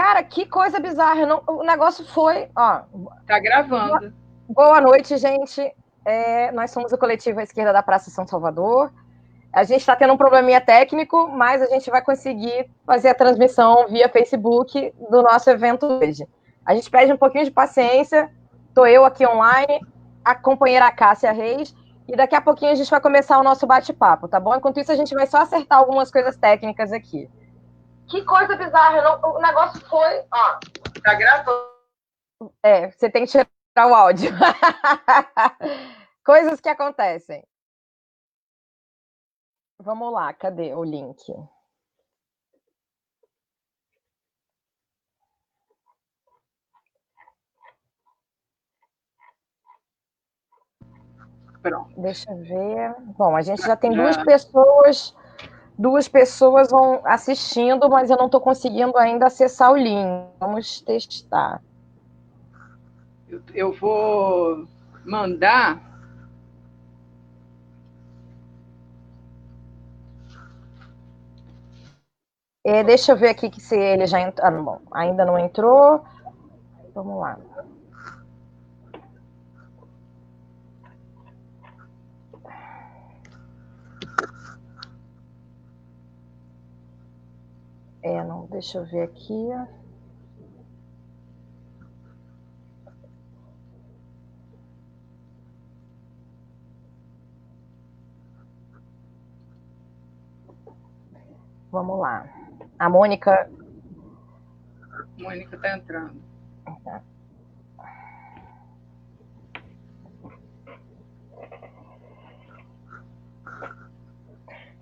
Cara, que coisa bizarra. O negócio foi... Ó, tá gravando. Boa noite, gente. Nós somos o coletivo à esquerda da Praça São Salvador. A gente está tendo um probleminha técnico, mas a gente vai conseguir fazer a transmissão via Facebook do nosso evento hoje. A gente pede um pouquinho de paciência. Estou eu aqui online, a companheira Cássia Reis, e daqui a pouquinho a gente vai começar o nosso bate-papo, tá bom? Enquanto isso, a gente vai só acertar algumas coisas técnicas aqui. Que coisa bizarra. O negócio foi... Ó, tá gravando. Você tem que tirar o áudio. Coisas que acontecem. Vamos lá, cadê o link? Pronto. Deixa eu ver. Bom, a gente já tem duas pessoas vão assistindo, mas eu não estou conseguindo ainda acessar o link. Vamos testar. Eu vou mandar. Deixa eu ver aqui se ele já entrou. Bom, ainda não entrou. Vamos lá. Não, deixa eu ver aqui. Vamos lá. A Mônica... Mônica está entrando.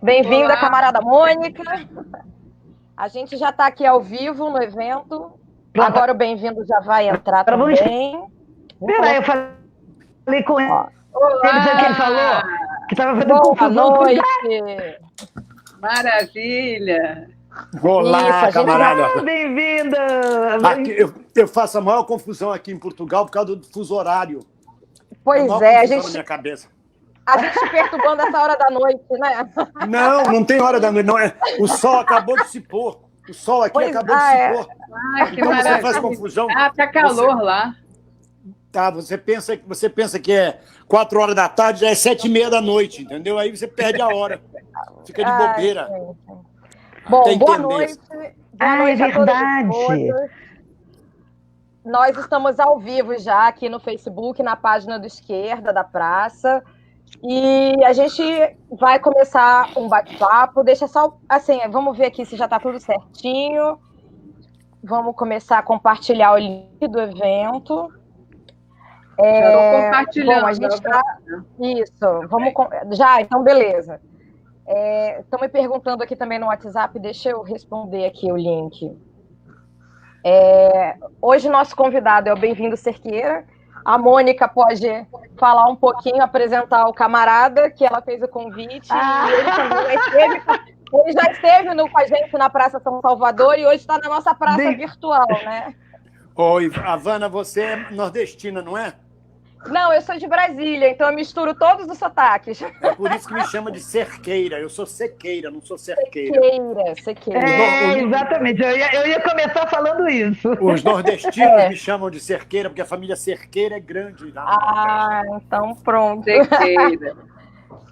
Bem-vinda, camarada Mônica. A gente já está aqui ao vivo no evento. Pronto. Agora o bem-vindo já vai entrar também. Peraí, eu falei com ele. Olá. Que ele falou que estava fazendo confusão. Boa noite. Maravilha. Olá, camarada. Bem-vinda. Eu faço a maior confusão aqui em Portugal por causa do fuso horário. Pois é, a gente... na minha cabeça. A gente perturbando essa hora da noite, né? Não tem hora da noite. Não é. O sol acabou de se pôr. O sol aqui acabou de se pôr. Ai, que então maravilha. Você faz confusão. Tá calor lá. Tá, você pensa que é 4 horas da tarde, já é 7h30 da noite, entendeu? Aí você perde a hora. Fica de bobeira. Bom, boa noite. Boa noite é verdade. Nós estamos ao vivo já aqui no Facebook, na página do Esquerda da Praça. E a gente vai começar um bate-papo. Deixa só, assim, vamos ver aqui se já está tudo certinho. Vamos começar a compartilhar o link do evento. Estou compartilhando. Bom, a gente está... Isso, vamos... Já, então beleza. Estão me perguntando aqui também no WhatsApp, deixa eu responder aqui o link. Hoje nosso convidado é o Bem-vindo Cerqueira. A Mônica pode falar um pouquinho, apresentar o camarada, que ela fez o convite. E ele também já esteve com a gente na Praça São Salvador e hoje está na nossa praça virtual, né? Oi, Havana, você é nordestina, não é? Não, eu sou de Brasília, então eu misturo todos os sotaques. É por isso que me chama de cerqueira. Eu sou sequeira, não sou cerqueira. Sequeira. Exatamente. Eu ia começar falando isso. Os nordestinos me chamam de cerqueira, porque a família cerqueira é grande. Então pronto. Cerqueira.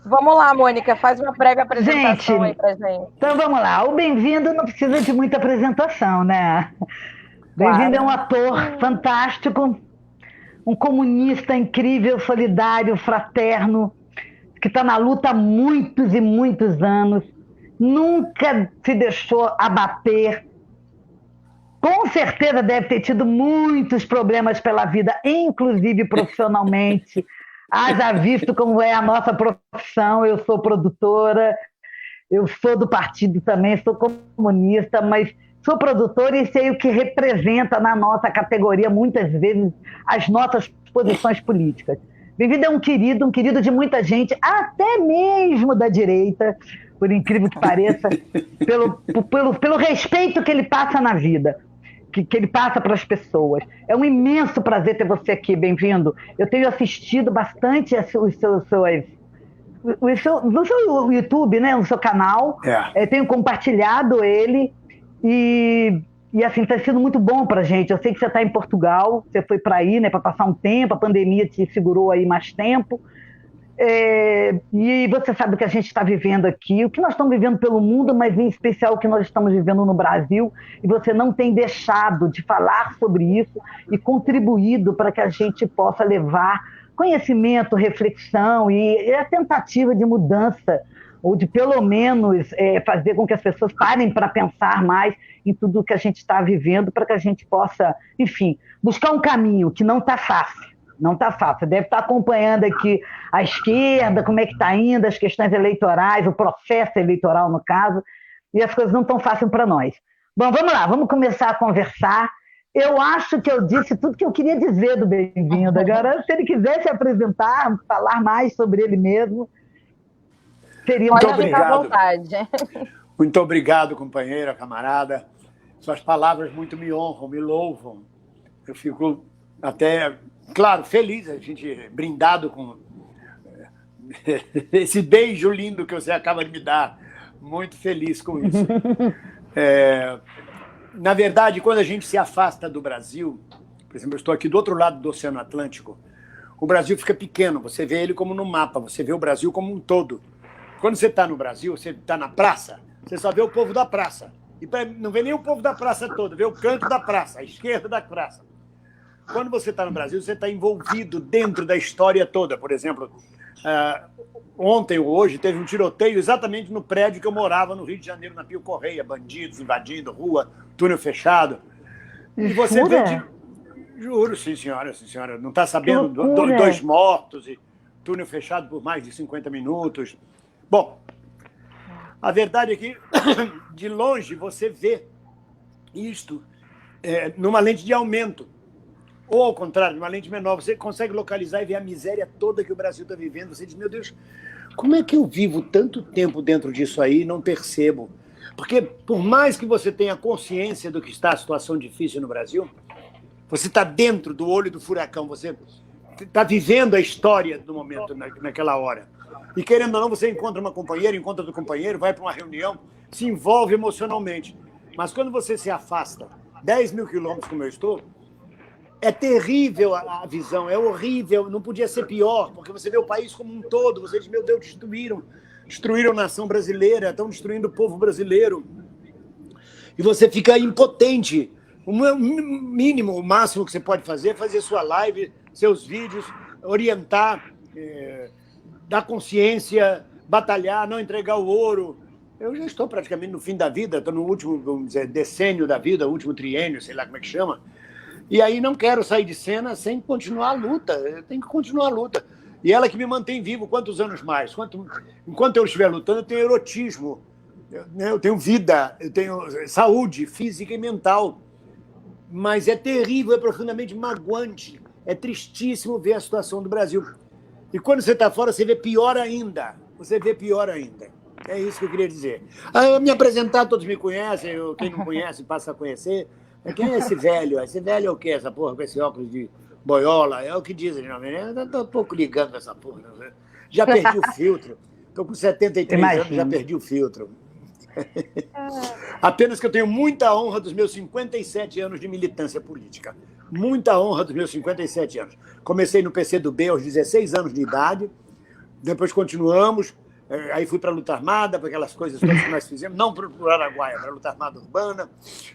Vamos lá, Mônica, faz uma breve apresentação aí pra gente. Então vamos lá. O Bem-vindo não precisa de muita apresentação, né? Bem-vindo é um ator fantástico, um comunista incrível, solidário, fraterno, que está na luta há muitos e muitos anos, nunca se deixou abater, com certeza deve ter tido muitos problemas pela vida, inclusive profissionalmente, haja visto como é a nossa profissão. Eu sou produtora, eu sou do partido também, sou comunista, mas sou produtora e sei o que representa na nossa categoria, muitas vezes, as nossas posições políticas. Bem-vindo é um querido de muita gente, até mesmo da direita, por incrível que pareça, pelo respeito que ele passa na vida, que ele passa para as pessoas. É um imenso prazer ter você aqui, bem-vindo. Eu tenho assistido bastante no seu YouTube, né, no seu canal, tenho compartilhado ele, e E assim, está sendo muito bom para a gente. Eu sei que você está em Portugal, você foi para aí, né, para passar um tempo, a pandemia te segurou aí mais tempo. E você sabe o que a gente está vivendo aqui, o que nós estamos vivendo pelo mundo, mas em especial o que nós estamos vivendo no Brasil, e você não tem deixado de falar sobre isso e contribuído para que a gente possa levar conhecimento, reflexão e a tentativa de mudança, ou de pelo menos fazer com que as pessoas parem para pensar mais em tudo que a gente está vivendo, para que a gente possa, enfim, buscar um caminho que não está fácil. Não está fácil. Você deve estar acompanhando aqui a esquerda, como é que está indo, as questões eleitorais, o processo eleitoral, no caso, e as coisas não estão fáceis para nós. Bom, vamos lá, vamos começar a conversar. Eu acho que eu disse tudo que eu queria dizer do Bem-vindo. Agora, se ele quiser se apresentar, falar mais sobre ele mesmo, seria muito obrigado. À vontade. Muito obrigado, companheira, camarada. Suas palavras muito me honram, me louvam. Eu fico até... Claro, feliz, a gente brindado com esse beijo lindo que você acaba de me dar. Muito feliz com isso. Na verdade, quando a gente se afasta do Brasil, por exemplo, eu estou aqui do outro lado do Oceano Atlântico, o Brasil fica pequeno, você vê ele como no mapa, você vê o Brasil como um todo. Quando você está no Brasil, você está na praça, você só vê o povo da praça. E não vê nem o povo da praça todo, vê o canto da praça, a esquerda da praça. Quando você está no Brasil, você está envolvido dentro da história toda. Por exemplo, ontem ou hoje teve um tiroteio exatamente no prédio que eu morava no Rio de Janeiro, na Pio Correia. Bandidos invadindo rua, túnel fechado. E você vê... Juro, sim, senhora. Não está sabendo? 2 mortos e túnel fechado por mais de 50 minutos. Bom, a verdade é que, de longe, você vê isto numa lente de aumento. Ou, ao contrário, numa lente menor, você consegue localizar e ver a miséria toda que o Brasil está vivendo. Você diz, meu Deus, como é que eu vivo tanto tempo dentro disso aí e não percebo? Porque, por mais que você tenha consciência do que está a situação difícil no Brasil, você está dentro do olho do furacão, você está vivendo a história do momento naquela hora. E, querendo ou não, você encontra uma companheira, encontra outro companheiro, vai para uma reunião, se envolve emocionalmente. Mas quando você se afasta 10 mil quilômetros, como eu estou, é terrível a visão, é horrível, não podia ser pior, porque você vê o país como um todo, você diz, meu Deus, destruíram a nação brasileira, estão destruindo o povo brasileiro. E você fica impotente. O mínimo, o máximo que você pode fazer é fazer sua live, seus vídeos, orientar, dar consciência, batalhar, não entregar o ouro. Eu já estou praticamente no fim da vida, estou no último, vamos dizer, decênio da vida, último triênio, sei lá como é que chama. E aí não quero sair de cena sem continuar a luta. Eu tenho que continuar a luta. E ela que me mantém vivo quantos anos mais? Enquanto eu estiver lutando, eu tenho erotismo, eu tenho vida, eu tenho saúde física e mental. Mas é terrível, é profundamente magoante. É tristíssimo ver a situação do Brasil. E quando você está fora, você vê pior ainda. É isso que eu queria dizer. Me apresentar, todos me conhecem. Quem não conhece, passa a conhecer. Quem é esse velho? Esse velho é o quê? Essa porra com esse óculos de boiola? É o que dizem, não? Eu estou pouco ligando essa porra. Não. Já perdi o filtro. Estou com 73 anos, já perdi o filtro. Apenas que eu tenho muita honra dos meus 57 anos de militância política. Muita honra dos meus 57 anos. Comecei no PCdoB aos 16 anos de idade, depois continuamos, aí fui para a luta armada, para aquelas coisas todas que nós fizemos, não para o Araguaia, para a luta armada urbana,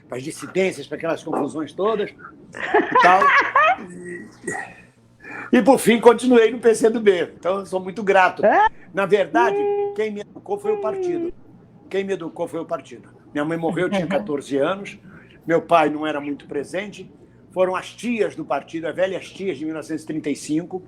para as dissidências, para aquelas confusões todas e tal. E por fim, continuei no PCdoB. Então, eu sou muito grato. Na verdade, quem me educou foi o partido. Minha mãe morreu, eu tinha 14 anos, meu pai não era muito presente, foram as tias do partido, as velhas tias de 1935,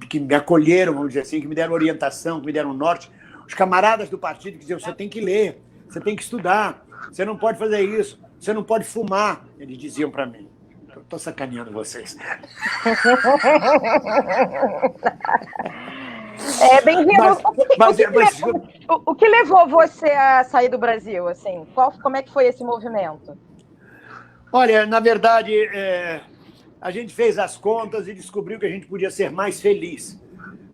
que me acolheram, vamos dizer assim, que me deram orientação, que me deram norte. Os camaradas do partido que diziam, você tem que ler, você tem que estudar, você não pode fazer isso, você não pode fumar, eles diziam para mim. Estou sacaneando vocês. Bem-vindo. O que levou você a sair do Brasil? Assim? Como é que foi esse movimento? Olha, na verdade, a gente fez as contas e descobriu que a gente podia ser mais feliz.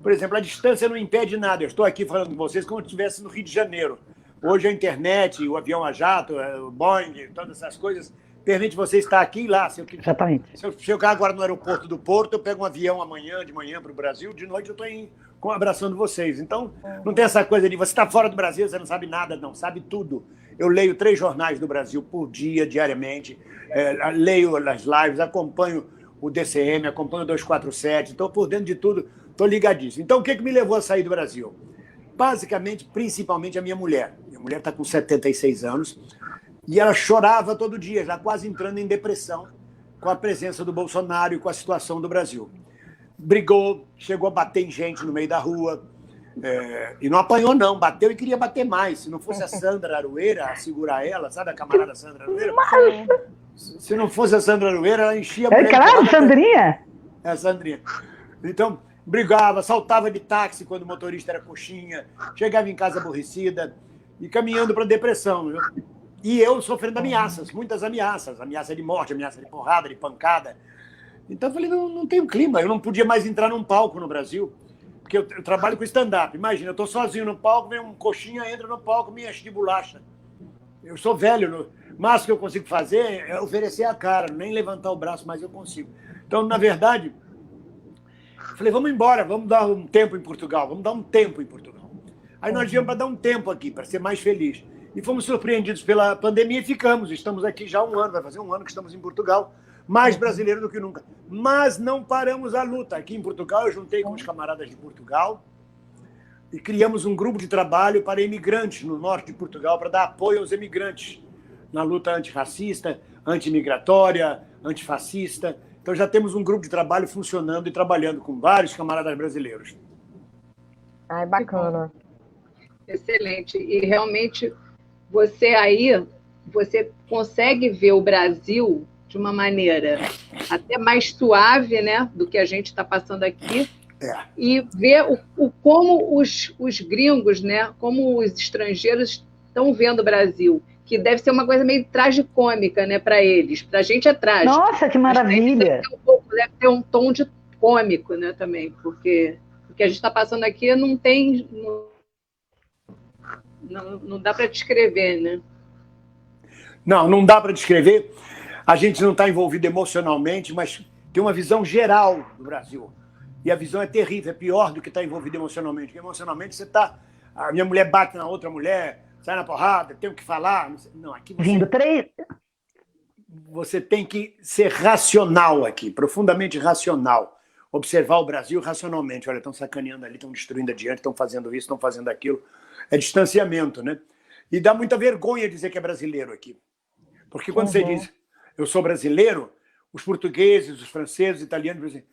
Por exemplo, a distância não impede nada. Eu estou aqui falando com vocês como se eu estivesse no Rio de Janeiro. Hoje a internet, o avião a jato, o Boeing, todas essas coisas permite você estar aqui e lá. Exatamente. Se eu chegar agora no aeroporto do Porto, eu pego um avião de manhã para o Brasil, de noite eu estou abraçando vocês. Então, não tem essa coisa de você está fora do Brasil, você não sabe nada, não, sabe tudo. Eu leio 3 jornais do Brasil por dia, diariamente, leio as lives, acompanho o DCM, acompanho o 247, estou por dentro de tudo, estou ligadíssimo. Então, o que me levou a sair do Brasil? Basicamente, principalmente a minha mulher. Minha mulher está com 76 anos e ela chorava todo dia, já quase entrando em depressão com a presença do Bolsonaro e com a situação do Brasil. Brigou, chegou a bater em gente no meio da rua, e não apanhou não, bateu e queria bater mais. Se não fosse a Sandra Aroeira a segurar ela, sabe a camarada Sandra Aroeira? Se não fosse a Sandra Aroeira, ela enchia a mulher. Claro, Sandrinha? É a Sandrinha. Então, brigava, saltava de táxi quando o motorista era coxinha, chegava em casa aborrecida e caminhando para a depressão. Viu? E eu sofrendo ameaças, muitas ameaças. Ameaça de morte, ameaça de porrada, de pancada. Então eu falei, não tem um clima. Eu não podia mais entrar num palco no Brasil, porque eu trabalho com stand-up. Imagina, eu estou sozinho no palco, vem um coxinha, entra no palco, me enche de bolacha. Eu sou velho, o máximo que eu consigo fazer é oferecer a cara, nem levantar o braço, mas eu consigo. Então, na verdade, falei, vamos embora, vamos dar um tempo em Portugal, vamos dar um tempo em Portugal. Aí nós viemos para dar um tempo aqui, para ser mais feliz. E fomos surpreendidos pela pandemia e ficamos. Estamos aqui já há 1 ano, vai fazer 1 ano que estamos em Portugal, mais brasileiro do que nunca. Mas não paramos a luta. Aqui em Portugal, eu juntei com os camaradas de Portugal e criamos um grupo de trabalho para imigrantes no norte de Portugal, para dar apoio aos imigrantes na luta antirracista, antimigratória, antifascista. Então já temos um grupo de trabalho funcionando e trabalhando com vários camaradas brasileiros. Ai, bacana. Excelente. E realmente você consegue ver o Brasil de uma maneira até mais suave, né, do que a gente está passando aqui. E ver como os gringos, né, como os estrangeiros estão vendo o Brasil, que deve ser uma coisa meio tragicômica, né, para eles. Para a gente é trágico. Nossa, que maravilha! Deve ter um tom de cômico, né, também, porque o que a gente está passando aqui não tem... Não dá para descrever, né? Não dá para descrever. A gente não está envolvido emocionalmente, mas tem uma visão geral do Brasil. E a visão é terrível, é pior do que estar envolvido emocionalmente. Porque emocionalmente você está... A minha mulher bate na outra mulher, sai na porrada, tem o que falar. Não, aqui você tem que ser racional aqui, profundamente racional. Observar o Brasil racionalmente. Olha, estão sacaneando ali, estão destruindo adiante, estão fazendo isso, estão fazendo aquilo. É distanciamento, né? E dá muita vergonha dizer que é brasileiro aqui. Porque quando você diz, eu sou brasileiro, os portugueses, os franceses, os italianos dizem,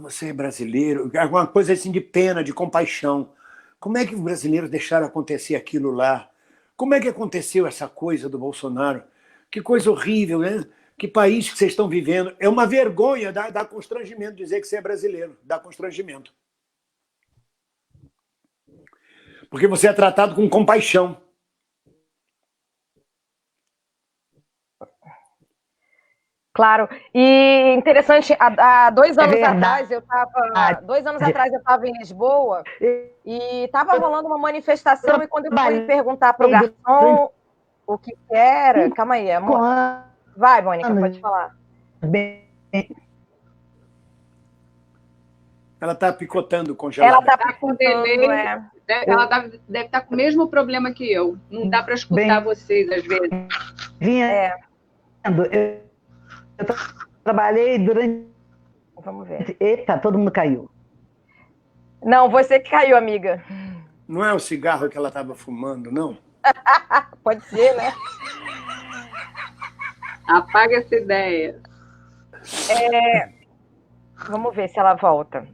você é brasileiro? Alguma coisa assim de pena, de compaixão. Como é que os brasileiros deixaram acontecer aquilo lá? Como é que aconteceu essa coisa do Bolsonaro? Que coisa horrível, né? Que país que vocês estão vivendo. É uma vergonha, dá constrangimento dizer que você é brasileiro. Dá constrangimento. Porque você é tratado com compaixão. Claro. E interessante, há 2 anos atrás eu estava... 2 anos atrás eu estava em Lisboa e estava rolando uma manifestação e quando eu fui perguntar para o garçom o que era... Calma aí, amor. Vai, Mônica, pode falar. Ela está picotando congelada. Ela está picotando, Ela deve estar com o mesmo problema que eu. Não dá para escutar vocês, às vezes. Eu trabalhei durante... Vamos ver. Eita, todo mundo caiu. Não, você que caiu, amiga. Não é o cigarro que ela estava fumando, não? Pode ser, né? Apaga essa ideia. Vamos ver se ela volta.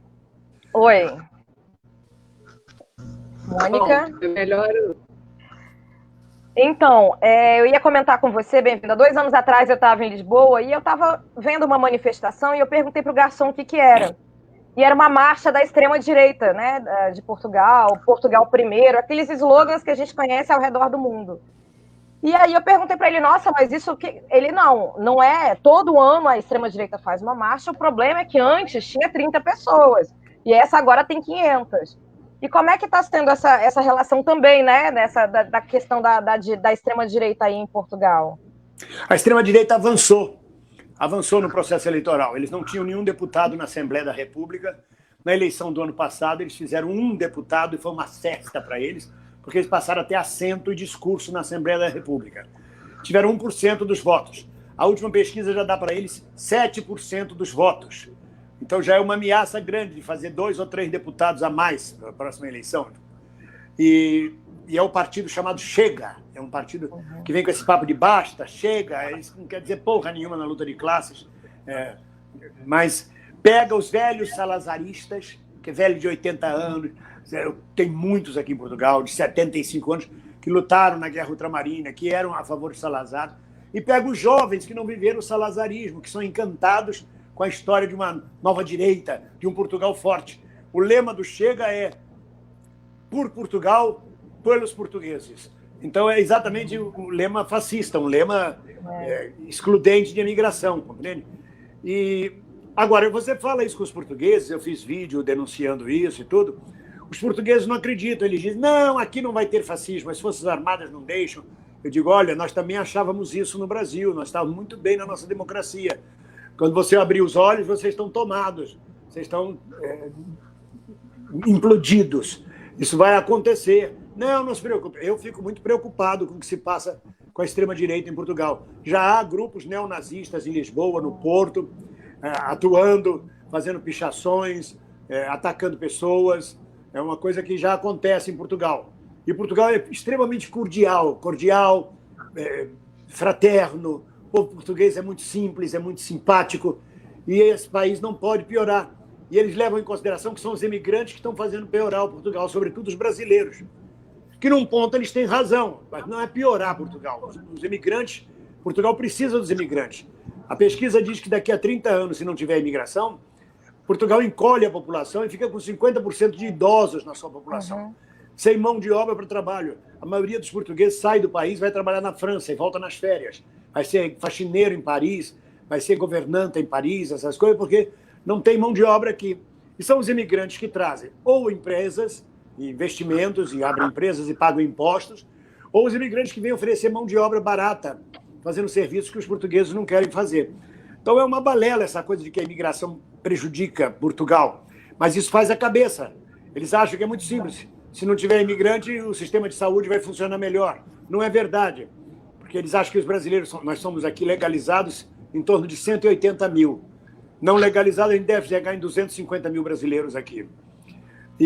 Oi. Mônica? Bom, melhor... Então, eu ia comentar com você, bem-vinda. 2 anos atrás eu estava em Lisboa e eu estava vendo uma manifestação e eu perguntei para o garçom o que era. E era uma marcha da extrema-direita, né, de Portugal, Portugal primeiro, aqueles slogans que a gente conhece ao redor do mundo. E aí eu perguntei para ele, nossa, mas isso que... Ele, não é, todo ano a extrema-direita faz uma marcha, o problema é que antes tinha 30 pessoas, e essa agora tem 500. E como é que está sendo essa relação também, né, da questão da extrema-direita aí em Portugal? A extrema-direita avançou no processo eleitoral. Eles não tinham nenhum deputado na Assembleia da República. Na eleição do ano passado, eles fizeram um deputado e foi uma festa para eles, porque eles passaram a ter assento e discurso na Assembleia da República. Tiveram 1% dos votos. A última pesquisa já dá para eles 7% dos votos. Então já é uma ameaça grande de fazer 2 ou 3 deputados a mais para a próxima eleição. E é o partido chamado Chega. É um partido que vem com esse papo de basta, chega. Isso não quer dizer porra nenhuma na luta de classes. Mas pega os velhos salazaristas, que é velho de 80 anos, tem muitos aqui em Portugal, de 75 anos, que lutaram na Guerra Ultramarina, que eram a favor de Salazar, e pega os jovens que não viveram o salazarismo, que são encantados com a história de uma nova direita, de um Portugal forte. O lema do Chega é por Portugal, pelos portugueses. Então é exatamente o lema fascista, um lema excludente de imigração, compreende? E agora, você fala isso com os portugueses, eu fiz vídeo denunciando isso e tudo, os portugueses não acreditam, eles dizem, não, aqui não vai ter fascismo, as Forças Armadas não deixam. Eu digo, olha, nós também achávamos isso no Brasil, nós estávamos muito bem na nossa democracia. Quando você abrir os olhos, vocês estão tomados, vocês estão implodidos. Isso vai acontecer. Não se preocupe. Eu fico muito preocupado com o que se passa com a extrema-direita em Portugal. Já há grupos neonazistas em Lisboa, no Porto, atuando, fazendo pichações, atacando pessoas. É uma coisa que já acontece em Portugal. E Portugal é extremamente cordial, fraterno. O povo português é muito simples, é muito simpático. E esse país não pode piorar. E eles levam em consideração que são os imigrantes que estão fazendo piorar o Portugal, sobretudo os brasileiros. Que num ponto eles têm razão, mas não é piorar Portugal. Os imigrantes, Portugal precisa dos imigrantes. A pesquisa diz que daqui a 30 anos, se não tiver imigração, Portugal encolhe a população e fica com 50% de idosos na sua população. Sem mão de obra para o trabalho. A maioria dos portugueses sai do país, vai trabalhar na França e volta nas férias. Vai ser faxineiro em Paris, vai ser governanta em Paris, essas coisas, porque não tem mão de obra aqui. E são os imigrantes que trazem ou empresas, investimentos, e abrem empresas e pagam impostos, ou os imigrantes que vêm oferecer mão de obra barata, fazendo serviços que os portugueses não querem fazer. Então é uma balela essa coisa de que a imigração prejudica Portugal. Mas isso faz a cabeça. Eles acham que é muito simples. Se não tiver imigrante, o sistema de saúde vai funcionar melhor. Não é verdade. Porque eles acham que os brasileiros, nós somos aqui legalizados em torno de 180 mil. Não legalizados, a gente deve chegar em 250 mil brasileiros aqui. E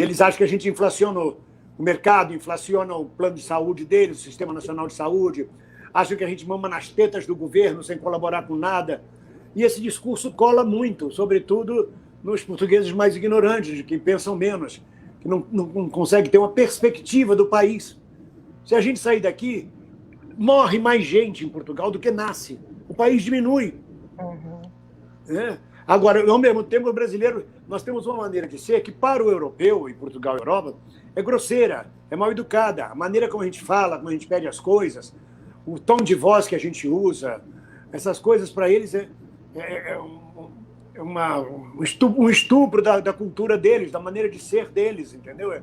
eles acham que a gente inflaciona o mercado, inflaciona o plano de saúde deles, o Sistema Nacional de Saúde. Acham que a gente mama nas tetas do governo sem colaborar com nada. E esse discurso cola muito, sobretudo nos portugueses mais ignorantes, que pensam menos, que não conseguem ter uma perspectiva do país. Se a gente sair daqui, morre mais gente em Portugal do que nasce. O país diminui. Agora, ao mesmo tempo, o brasileiro, nós temos uma maneira de ser que, para o europeu, e Portugal e Europa, é grosseira, é mal educada. A maneira como a gente fala, como a gente pede as coisas, o tom de voz que a gente usa, essas coisas, para eles, um estupro da cultura deles, da maneira de ser deles, entendeu?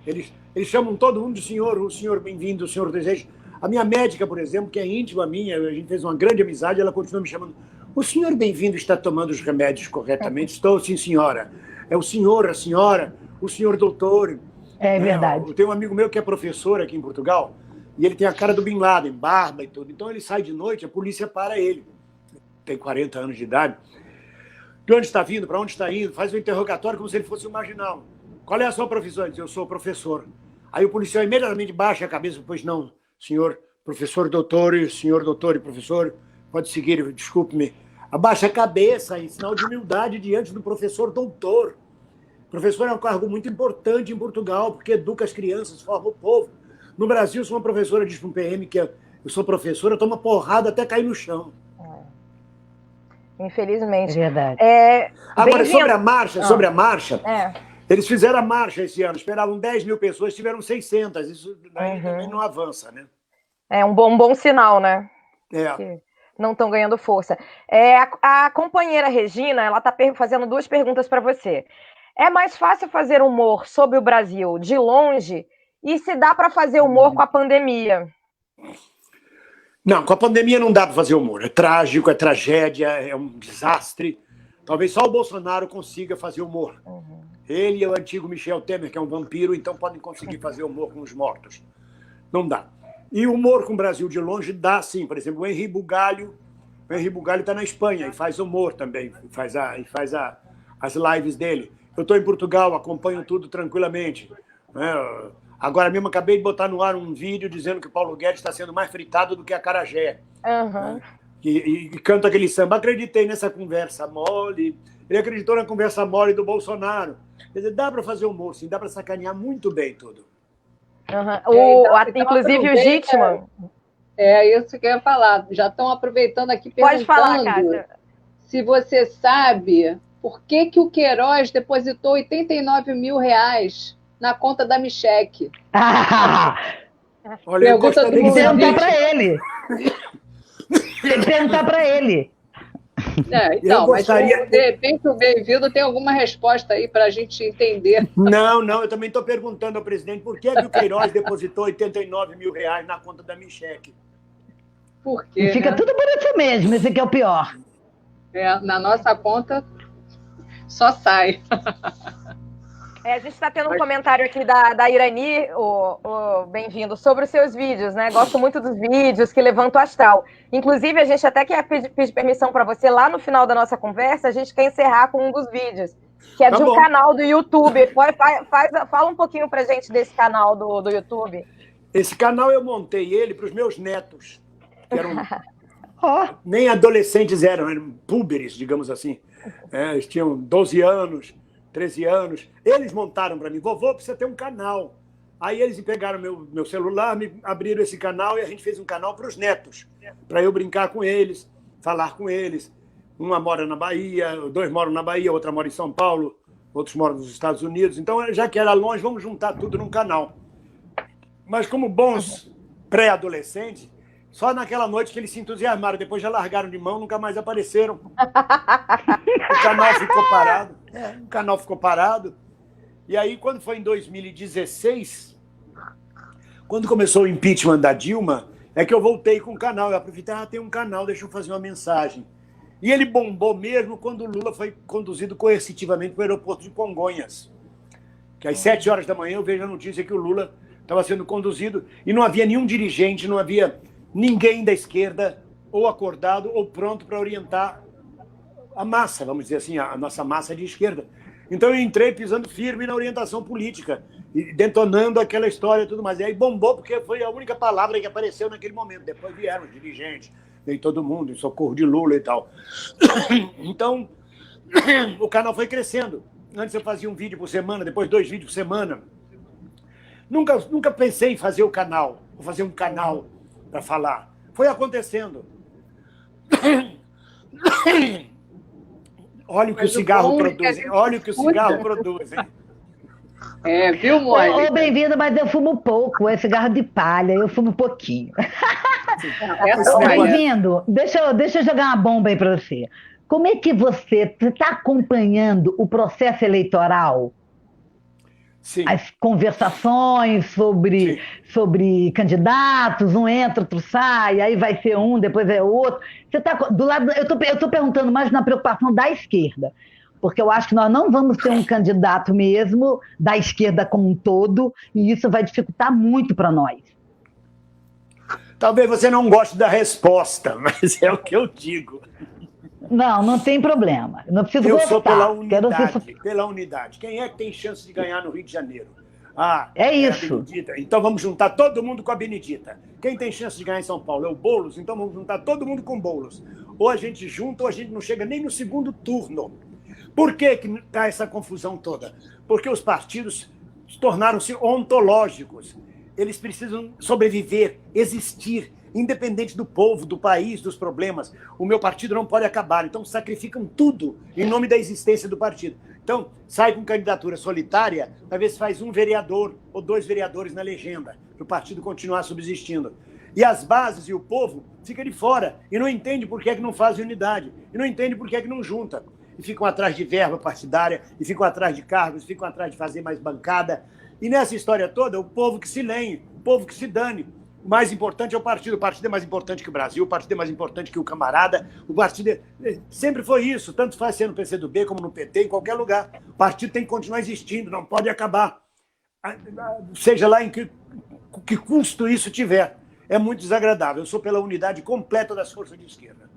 Eles chamam todo mundo de senhor, o senhor bem-vindo, o senhor desejo. A minha médica, por exemplo, que é íntima minha, a gente fez uma grande amizade, ela continua me chamando. O senhor bem-vindo está tomando os remédios corretamente? Estou, sim, senhora. É o senhor, a senhora, o senhor doutor. É verdade. Eu tenho um amigo meu que é professor aqui em Portugal, e ele tem a cara do Bin Laden, barba e tudo. Então ele sai de noite, a polícia para ele. Tem 40 anos de idade. De onde está vindo? Para onde está indo? Faz um interrogatório como se ele fosse um marginal. Qual é a sua profissão? Ele diz, eu sou professor. Aí o policial imediatamente baixa a cabeça, pois não, senhor professor, senhor doutor e professor, pode seguir, desculpe-me. Abaixa a cabeça em sinal de humildade diante do professor doutor. O professor é um cargo muito importante em Portugal, porque educa as crianças, forma o povo. No Brasil, se uma professora diz para um PM que eu sou professora, toma porrada até cair no chão. Infelizmente. É verdade. Agora, sobre a marcha, eles fizeram a marcha esse ano, esperavam 10 mil pessoas, tiveram 600. Isso daí também não avança, né? É um bom sinal, né? Que não estão ganhando força. A companheira Regina, ela está fazendo 2 perguntas para você. É mais fácil fazer humor sobre o Brasil de longe e se dá para fazer humor com a pandemia? Não, com a pandemia não dá para fazer humor. É trágico, é tragédia, é um desastre. Talvez só o Bolsonaro consiga fazer humor. Ele e o antigo Michel Temer, que é um vampiro, então podem conseguir fazer humor com os mortos. Não dá. E humor com o Brasil de longe dá, sim. Por exemplo, o Henri Bugalho. O Henri Bugalho está na Espanha e faz humor também. Faz as lives dele. Eu estou em Portugal, acompanho tudo tranquilamente. Agora mesmo acabei de botar no ar um vídeo dizendo que o Paulo Guedes está sendo mais fritado do que a acarajé. E canta aquele samba. Acreditei nessa conversa mole. Ele acreditou na conversa mole do Bolsonaro. Quer dizer, dá para fazer humor, sim. Dá para sacanear muito bem tudo. Inclusive o Gitman. É isso que eu ia falar. Já estão aproveitando aqui perguntando. Pode falar, Cátia. Se você sabe por que o Queiroz depositou R$89 mil na conta da Michele. Olha, tem que perguntar para ele. Tem que perguntar para ele. Então, mas de repente o Bem-vindo tem alguma resposta aí para a gente entender. Não, eu também estou perguntando ao presidente por que o Queiroz depositou R$89 mil na conta da Michele. Por quê? E fica tudo por isso mesmo, esse aqui é o pior. Na nossa conta só sai. A gente está tendo um comentário aqui da Irani, o Bem-vindo, sobre os seus vídeos, né? Gosto muito dos vídeos que levantam o astral. Inclusive, a gente até quer pedir permissão para você, lá no final da nossa conversa, a gente quer encerrar com um dos vídeos, que é de um canal do YouTube. Fala um pouquinho para a gente desse canal do YouTube. Esse canal eu montei ele para os meus netos, que eram nem adolescentes eram púberes, digamos assim. Eles tinham 12 anos, 13 anos. Eles montaram para mim, vovô, precisa ter um canal. Aí eles pegaram meu celular, me abriram esse canal e a gente fez um canal para os netos, para eu brincar com eles, falar com eles. Uma mora na Bahia, 2 moram na Bahia, outra mora em São Paulo, outros moram nos Estados Unidos. Então, já que era longe, vamos juntar tudo num canal. Mas como bons pré-adolescentes, só naquela noite que eles se entusiasmaram, depois já largaram de mão, nunca mais apareceram. O canal ficou parado. O canal ficou parado. E aí, quando foi em 2016, quando começou o impeachment da Dilma, é que eu voltei com o canal. Eu aproveitei, tem um canal, deixa eu fazer uma mensagem. E ele bombou mesmo quando o Lula foi conduzido coercitivamente para o aeroporto de Congonhas. Que às 7 horas da manhã eu vejo a notícia que o Lula estava sendo conduzido e não havia nenhum dirigente, não havia ninguém da esquerda ou acordado ou pronto para orientar a massa, vamos dizer assim, a nossa massa de esquerda. Então eu entrei pisando firme na orientação política, e detonando aquela história e tudo mais. E aí bombou, porque foi a única palavra que apareceu naquele momento. Depois vieram os dirigentes, veio todo mundo, em socorro de Lula e tal. Então, o canal foi crescendo. Antes eu fazia um vídeo por semana, depois 2 vídeos por semana. Nunca pensei em fazer o canal, ou fazer um canal para falar. Foi acontecendo. Olha o que o cigarro produz, hein? Olha o que o cigarro produz, hein? Viu, Mônica? Bem-vindo, mas eu fumo pouco, é cigarro de palha, eu fumo pouquinho. Bem-vindo, deixa eu jogar uma bomba aí para você. Como é que você está acompanhando o processo eleitoral? Sim. As conversações sobre candidatos, um entra, outro sai, aí vai ser um, depois é outro. Você está do lado. Eu estou perguntando mais na preocupação da esquerda, porque eu acho que nós não vamos ter um candidato mesmo da esquerda como um todo, e isso vai dificultar muito para nós. Talvez você não goste da resposta, mas é o que eu digo. Não tem problema. Não preciso eu gostar. Sou pela unidade. Quem é que tem chance de ganhar no Rio de Janeiro? É isso. Então vamos juntar todo mundo com a Benedita. Quem tem chance de ganhar em São Paulo é o Boulos, então vamos juntar todo mundo com o Boulos. Ou a gente junta ou a gente não chega nem no segundo turno. Por que está essa confusão toda? Porque os partidos tornaram-se ontológicos. Eles precisam sobreviver, existir, independente do povo, do país, dos problemas. O meu partido não pode acabar, então sacrificam tudo em nome da existência do partido. Então, sai com candidatura solitária, talvez faz um vereador ou 2 vereadores na legenda, para o partido continuar subsistindo. E as bases e o povo ficam de fora e não entende por que não fazem unidade, e não entende por que não junta. E ficam atrás de verba partidária, e ficam atrás de cargos, ficam atrás de fazer mais bancada. E nessa história toda, o povo que se lenhe, o povo que se dane. O mais importante é o partido é mais importante que o Brasil, o partido é mais importante que o camarada, o partido sempre foi isso, tanto faz ser no PCdoB como no PT, em qualquer lugar. O partido tem que continuar existindo, não pode acabar. Seja lá em que custo isso tiver. É muito desagradável. Eu sou pela unidade completa das forças de esquerda.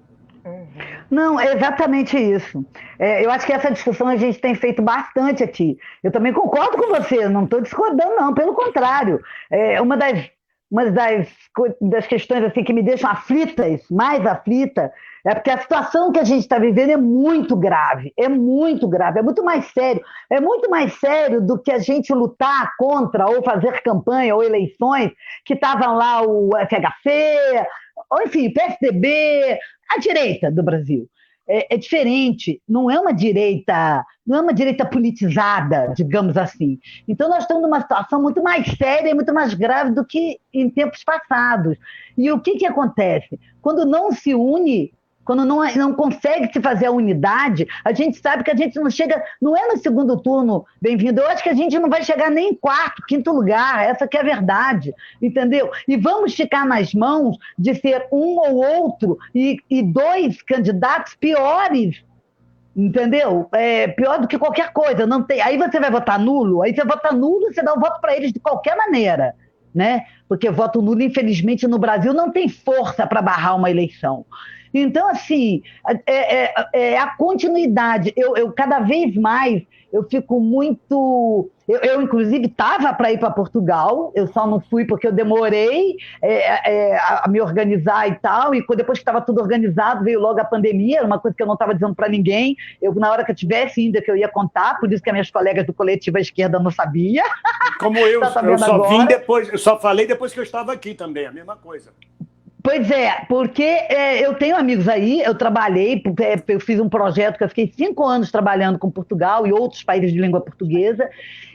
Não, é exatamente isso. Eu acho que essa discussão a gente tem feito bastante aqui. Eu também concordo com você, não estou discordando, não, pelo contrário. Uma das questões assim, que me deixam mais aflita, é porque a situação que a gente está vivendo é muito grave, é muito mais sério do que a gente lutar contra ou fazer campanha ou eleições que estavam lá o FHC, ou enfim, PSDB, a direita do Brasil. É diferente, não é uma direita politizada, digamos assim. Então, nós estamos numa situação muito mais séria e muito mais grave do que em tempos passados. E o que acontece? Quando não se une, quando não consegue se fazer a unidade, a gente sabe que a gente não chega, não é no segundo turno, bem-vindo, eu acho que a gente não vai chegar nem em quarto, quinto lugar, essa que é a verdade, entendeu? E vamos ficar nas mãos de ser um ou outro e dois candidatos piores, entendeu? Pior do que qualquer coisa, não tem. Aí você vai votar nulo, aí você vota nulo e você dá o voto para eles de qualquer maneira, né? Porque voto nulo, infelizmente, no Brasil não tem força para barrar uma eleição. Então, assim, a continuidade. Eu cada vez mais, eu fico muito... Eu inclusive, estava para ir para Portugal, eu só não fui porque eu demorei a me organizar e tal, e depois que estava tudo organizado, veio logo a pandemia, era uma coisa que eu não estava dizendo para ninguém. Na hora que eu tivesse ainda, que eu ia contar, por isso que as minhas colegas do Coletivo à Esquerda não sabiam. Como eu só vim depois, eu só falei depois que eu estava aqui também, a mesma coisa. Pois é, porque eu tenho amigos aí, eu trabalhei, eu fiz um projeto que eu fiquei 5 anos trabalhando com Portugal e outros países de língua portuguesa.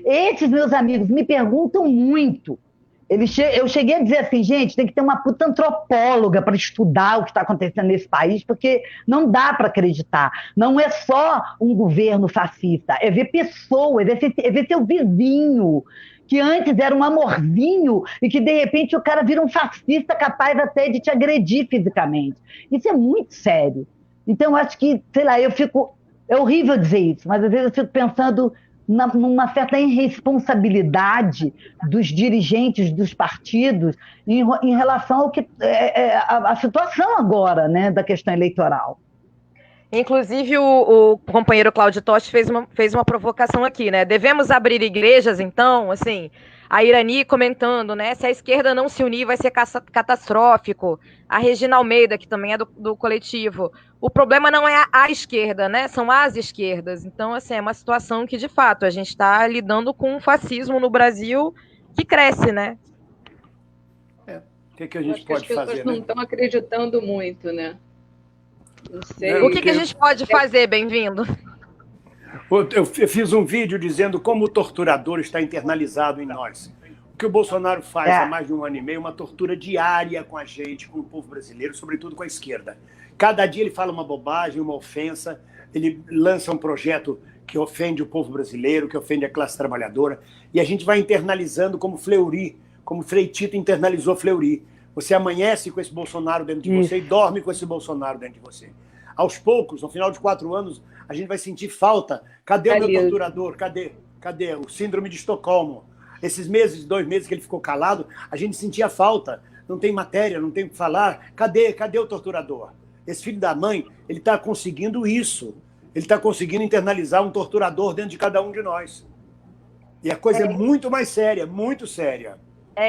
Esses meus amigos me perguntam muito. Eu cheguei a dizer assim, gente, tem que ter uma puta antropóloga para estudar o que está acontecendo nesse país, porque não dá para acreditar. Não é só um governo fascista, é ver pessoas, é ver seu vizinho, que antes era um amorzinho e que, de repente, o cara vira um fascista capaz até de te agredir fisicamente. Isso é muito sério. Então, eu acho que, sei lá, é horrível dizer isso, mas às vezes eu fico pensando numa certa irresponsabilidade dos dirigentes dos partidos em relação ao que a situação agora, né, da questão eleitoral. Inclusive, o companheiro Cláudio Totti fez uma provocação aqui, né? Devemos abrir igrejas, então? Assim, a Irani comentando, né? Se a esquerda não se unir, vai ser catastrófico. A Regina Almeida, que também é do coletivo. O problema não é a esquerda, né? São as esquerdas. Então, assim, é uma situação que, de fato, a gente está lidando com um fascismo no Brasil que cresce, né? O que a gente pode fazer? As pessoas não estão acreditando muito, né? Não sei. O que a gente pode fazer, bem-vindo? Eu fiz um vídeo dizendo como o torturador está internalizado em nós. O que o Bolsonaro faz há mais de 1 ano e meio, uma tortura diária com a gente, com o povo brasileiro, sobretudo com a esquerda. Cada dia ele fala uma bobagem, uma ofensa, ele lança um projeto que ofende o povo brasileiro, que ofende a classe trabalhadora, e a gente vai internalizando como Fleury, como Frei Tito internalizou Fleury. Você amanhece com esse Bolsonaro dentro de você e dorme com esse Bolsonaro dentro de você. Aos poucos, no final de 4 anos, a gente vai sentir falta. Cadê o meu torturador? Cadê o síndrome de Estocolmo? Esses 2 meses que ele ficou calado, a gente sentia falta. Não tem matéria, não tem o que falar. Cadê o torturador? Esse filho da mãe, ele está conseguindo isso. Ele está conseguindo internalizar um torturador dentro de cada um de nós. E a coisa é muito mais séria, muito séria.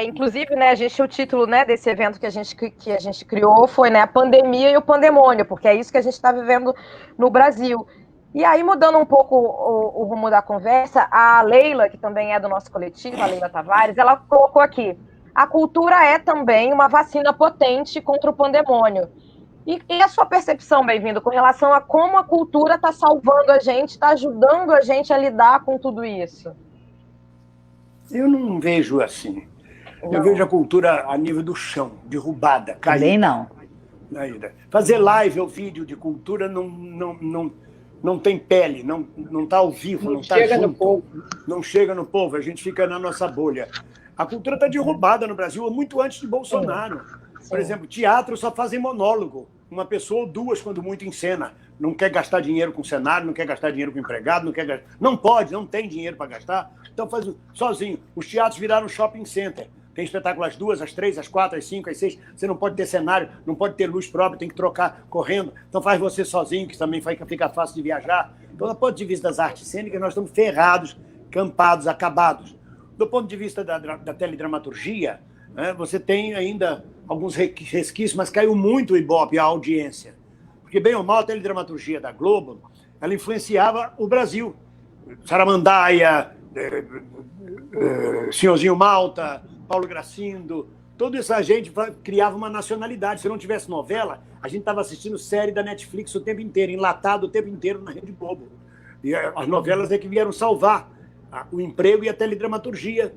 Inclusive, né, o título, né, desse evento que a gente criou foi, né, a pandemia e o pandemônio, porque é isso que a gente está vivendo no Brasil. E aí, mudando um pouco o rumo da conversa, a Leila, que também é do nosso coletivo, a Leila Tavares, ela colocou aqui, a cultura é também uma vacina potente contra o pandemônio. E a sua percepção, bem-vindo, com relação a como a cultura está salvando a gente, está ajudando a gente a lidar com tudo isso? Eu não vejo assim. Eu vejo a cultura a nível do chão, derrubada, caída. Também não. Fazer live ou vídeo de cultura não tem pele, não está ao vivo, não está junto. Não chega no povo, a gente fica na nossa bolha. A cultura está derrubada no Brasil muito antes de Bolsonaro. Por exemplo, teatro só fazem monólogo. Uma pessoa ou duas, quando muito, em cena. Não quer gastar dinheiro com cenário, não quer gastar dinheiro com empregado, não pode, não tem dinheiro para gastar. Então faz sozinho. Os teatros viraram shopping center. Tem espetáculo às 2, às 3, às 4, às 5, às 6. Você não pode ter cenário, não pode ter luz própria, tem que trocar correndo. Então faz você sozinho, que também fica fácil de viajar. Então, do ponto de vista das artes cênicas, nós estamos ferrados, campados, acabados. Do ponto de vista da teledramaturgia, né, você tem ainda alguns resquícios, mas caiu muito o Ibope, a audiência. Porque, bem ou mal, a teledramaturgia da Globo, ela influenciava o Brasil. Saramandaia, Senhorzinho Malta, Paulo Gracindo, toda essa gente criava uma nacionalidade. Se não tivesse novela, a gente estava assistindo série da Netflix o tempo inteiro, enlatado o tempo inteiro na Rede Globo. E as novelas é que vieram salvar o emprego e a teledramaturgia,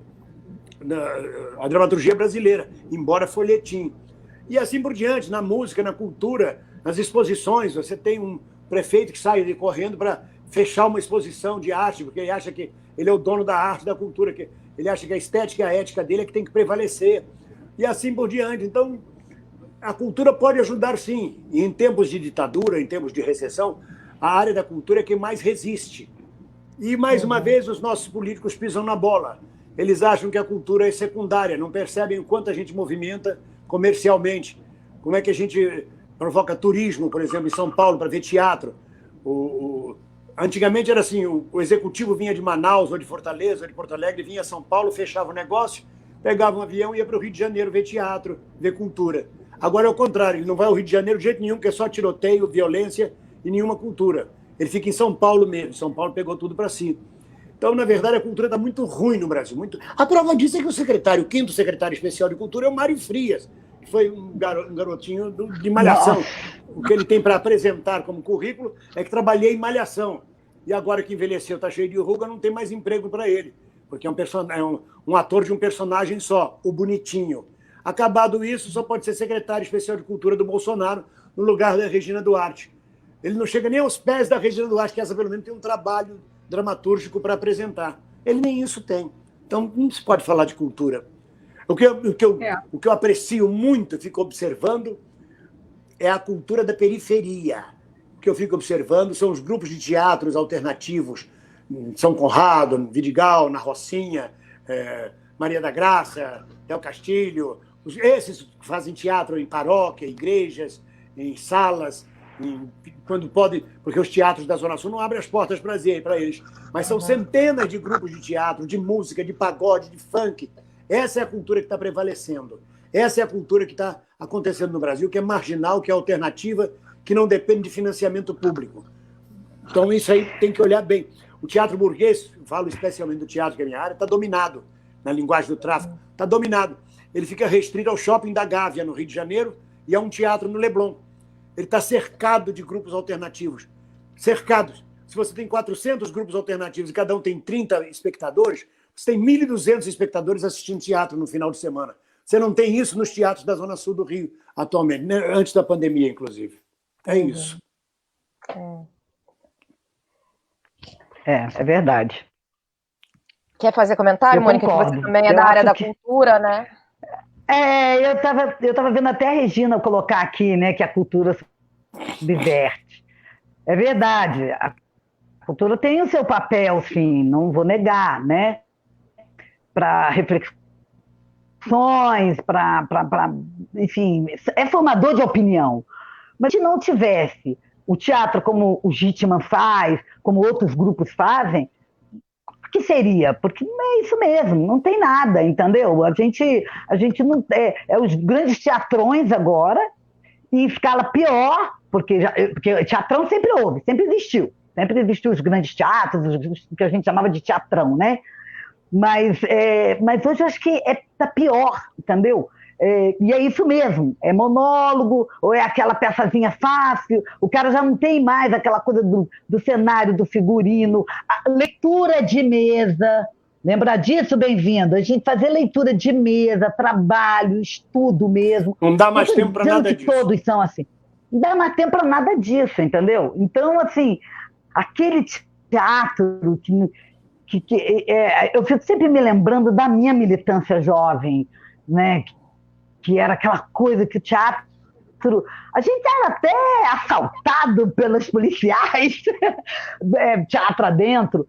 a dramaturgia brasileira, embora folhetim. E assim por diante, na música, na cultura, nas exposições. Você tem um prefeito que sai correndo para fechar uma exposição de arte, porque ele acha que ele é o dono da arte, da cultura, que ele acha que a estética e a ética dele é que tem que prevalecer. E assim por diante. Então, a cultura pode ajudar, sim. E em tempos de ditadura, em tempos de recessão, a área da cultura é que mais resiste. E, mais uma vez, os nossos políticos pisam na bola. Eles acham que a cultura é secundária, não percebem o quanto a gente movimenta comercialmente. Como é que a gente provoca turismo, por exemplo, em São Paulo, para ver teatro. Antigamente era assim, o executivo vinha de Manaus, ou de Fortaleza, ou de Porto Alegre, vinha a São Paulo, fechava o negócio, pegava um avião e ia para o Rio de Janeiro ver teatro, ver cultura. Agora é o contrário, ele não vai ao Rio de Janeiro de jeito nenhum, que é só tiroteio, violência e nenhuma cultura. Ele fica em São Paulo mesmo, São Paulo pegou tudo para si. Então, na verdade, a cultura está muito ruim no Brasil. A prova disso é que o quinto secretário especial de cultura é o Mário Frias, que foi um garotinho de Malhação. O que ele tem para apresentar como currículo é que trabalhei em Malhação. E agora que envelheceu, está cheio de ruga, não tem mais emprego para ele, porque é um ator de um personagem só, o Bonitinho. Acabado isso, só pode ser secretário especial de cultura do Bolsonaro, no lugar da Regina Duarte. Ele não chega nem aos pés da Regina Duarte, que essa pelo menos tem um trabalho dramatúrgico para apresentar. Ele nem isso tem. Então, não se pode falar de cultura. O que eu aprecio muito, fico observando, é a cultura da periferia. O que eu fico observando são os grupos de teatros alternativos, em São Conrado, no Vidigal, na Rocinha, Maria da Graça, Del Castilho, esses que fazem teatro em paróquia, igrejas, em salas, quando pode, porque os teatros da Zona Sul não abrem as portas para eles, mas são centenas de grupos de teatro, de música, de pagode, de funk. Essa é a cultura que está prevalecendo. Essa é a cultura que está acontecendo no Brasil, que é marginal, que é alternativa, que não depende de financiamento público. Então, isso aí tem que olhar bem. O teatro burguês, falo especialmente do teatro, que é a minha área, está dominado, na linguagem do tráfico, está dominado. Ele fica restrito ao shopping da Gávea, no Rio de Janeiro, e a um teatro no Leblon. Ele está cercado de grupos alternativos. Cercados. Se você tem 400 grupos alternativos e cada um tem 30 espectadores, você tem 1.200 espectadores assistindo teatro no final de semana. Você não tem isso nos teatros da Zona Sul do Rio, atualmente, né? Antes da pandemia, inclusive. É isso. É verdade. Quer fazer comentário, Mônica? Que você também é da área da cultura, né? Eu tava vendo até a Regina colocar aqui, né, que a cultura se diverte. É verdade, a cultura tem o seu papel, sim, não vou negar, né? Para reflexões, enfim, é formador de opinião. Mas se não tivesse o teatro como o Gitman faz, como outros grupos fazem, o que seria? Porque não é isso mesmo, não tem nada, entendeu? A gente não é os grandes teatrões agora, em escala pior, porque teatrão sempre houve, sempre existiu os grandes teatros, o que a gente chamava de teatrão, né? Mas hoje eu acho que tá pior, entendeu? E é isso mesmo, é monólogo, ou é aquela peçazinha fácil, o cara já não tem mais aquela coisa do cenário, do figurino, a leitura de mesa, lembra disso, bem-vindo? A gente fazer leitura de mesa, trabalho, estudo mesmo. Não dá mais tempo para nada disso. Todos são assim. Não dá mais tempo para nada disso, entendeu? Então, assim, aquele teatro eu fico sempre me lembrando da minha militância jovem, né? Que era aquela coisa que o teatro... A gente era até assaltado pelos policiais, teatro adentro,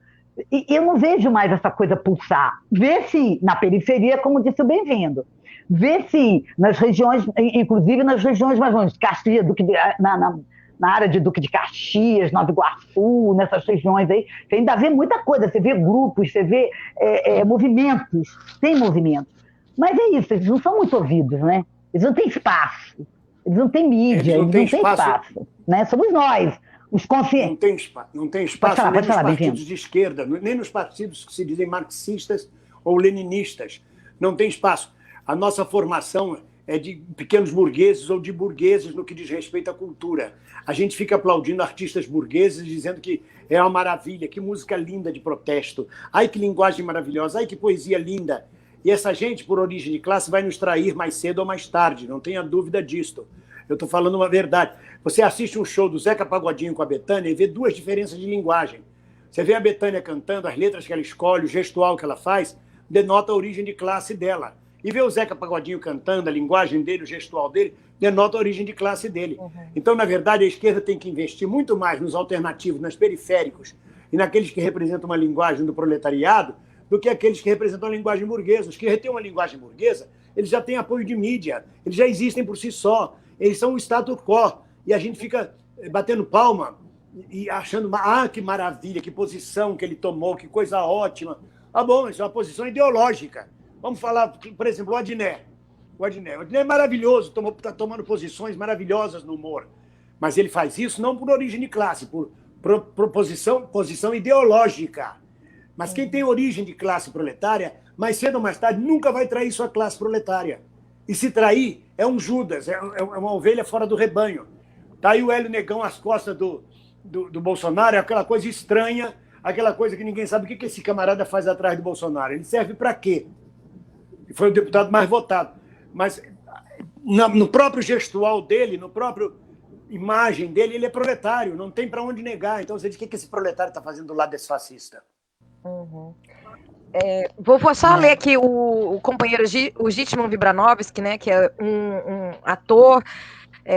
e eu não vejo mais essa coisa pulsar. Vê sim na periferia, como disse o Bem-vindo. Vê sim nas regiões, inclusive nas regiões mais longe, Caxias, na área de Duque de Caxias, Nova Iguaçu, nessas regiões aí, você ainda vê muita coisa, você vê grupos, você vê movimentos, tem movimentos. Mas é isso, eles não são muito ouvidos, né? Eles não têm espaço, eles não têm mídia, eles não têm espaço, né? Somos nós, os conscientes. Não tem espaço nem nos partidos de esquerda, nem nos partidos que se dizem marxistas ou leninistas. Não tem espaço. A nossa formação é de pequenos burgueses ou de burgueses no que diz respeito à cultura. A gente fica aplaudindo artistas burgueses, dizendo que é uma maravilha, que música linda de protesto, ai que linguagem maravilhosa, ai que poesia linda. E essa gente, por origem de classe, vai nos trair mais cedo ou mais tarde, não tenha dúvida disto. Eu estou falando uma verdade. Você assiste um show do Zeca Pagodinho com a Bethânia e vê duas diferenças de linguagem. Você vê a Bethânia cantando, as letras que ela escolhe, o gestual que ela faz, denota a origem de classe dela. E ver o Zeca Pagodinho cantando, a linguagem dele, o gestual dele, denota a origem de classe dele. Uhum. Então, na verdade, a esquerda tem que investir muito mais nos alternativos, nos periféricos e naqueles que representam uma linguagem do proletariado do que aqueles que representam a linguagem burguesa. Os que têm uma linguagem burguesa, eles já têm apoio de mídia, eles já existem por si só, eles são o status quo. E a gente fica batendo palma e achando, que maravilha, que posição que ele tomou, que coisa ótima. Bom, isso é uma posição ideológica. Vamos falar, por exemplo, o Adnet. O Adnet é maravilhoso, está tomando posições maravilhosas no humor. Mas ele faz isso não por origem de classe, por posição ideológica. Mas quem tem origem de classe proletária, mais cedo ou mais tarde, nunca vai trair sua classe proletária. E se trair, é um Judas, é uma ovelha fora do rebanho. Está aí o Hélio Negão às costas do Bolsonaro, é aquela coisa estranha, aquela coisa que ninguém sabe o que esse camarada faz atrás do Bolsonaro. Ele serve para quê? Foi o deputado mais votado. Mas no próprio gestual dele, no próprio imagem dele, ele é proletário, não tem para onde negar. Então você diz o que esse proletário está fazendo do lado desse fascista? Uhum. Vou só ler aqui o companheiro o Gitman Vibranovski, né, que é um ator,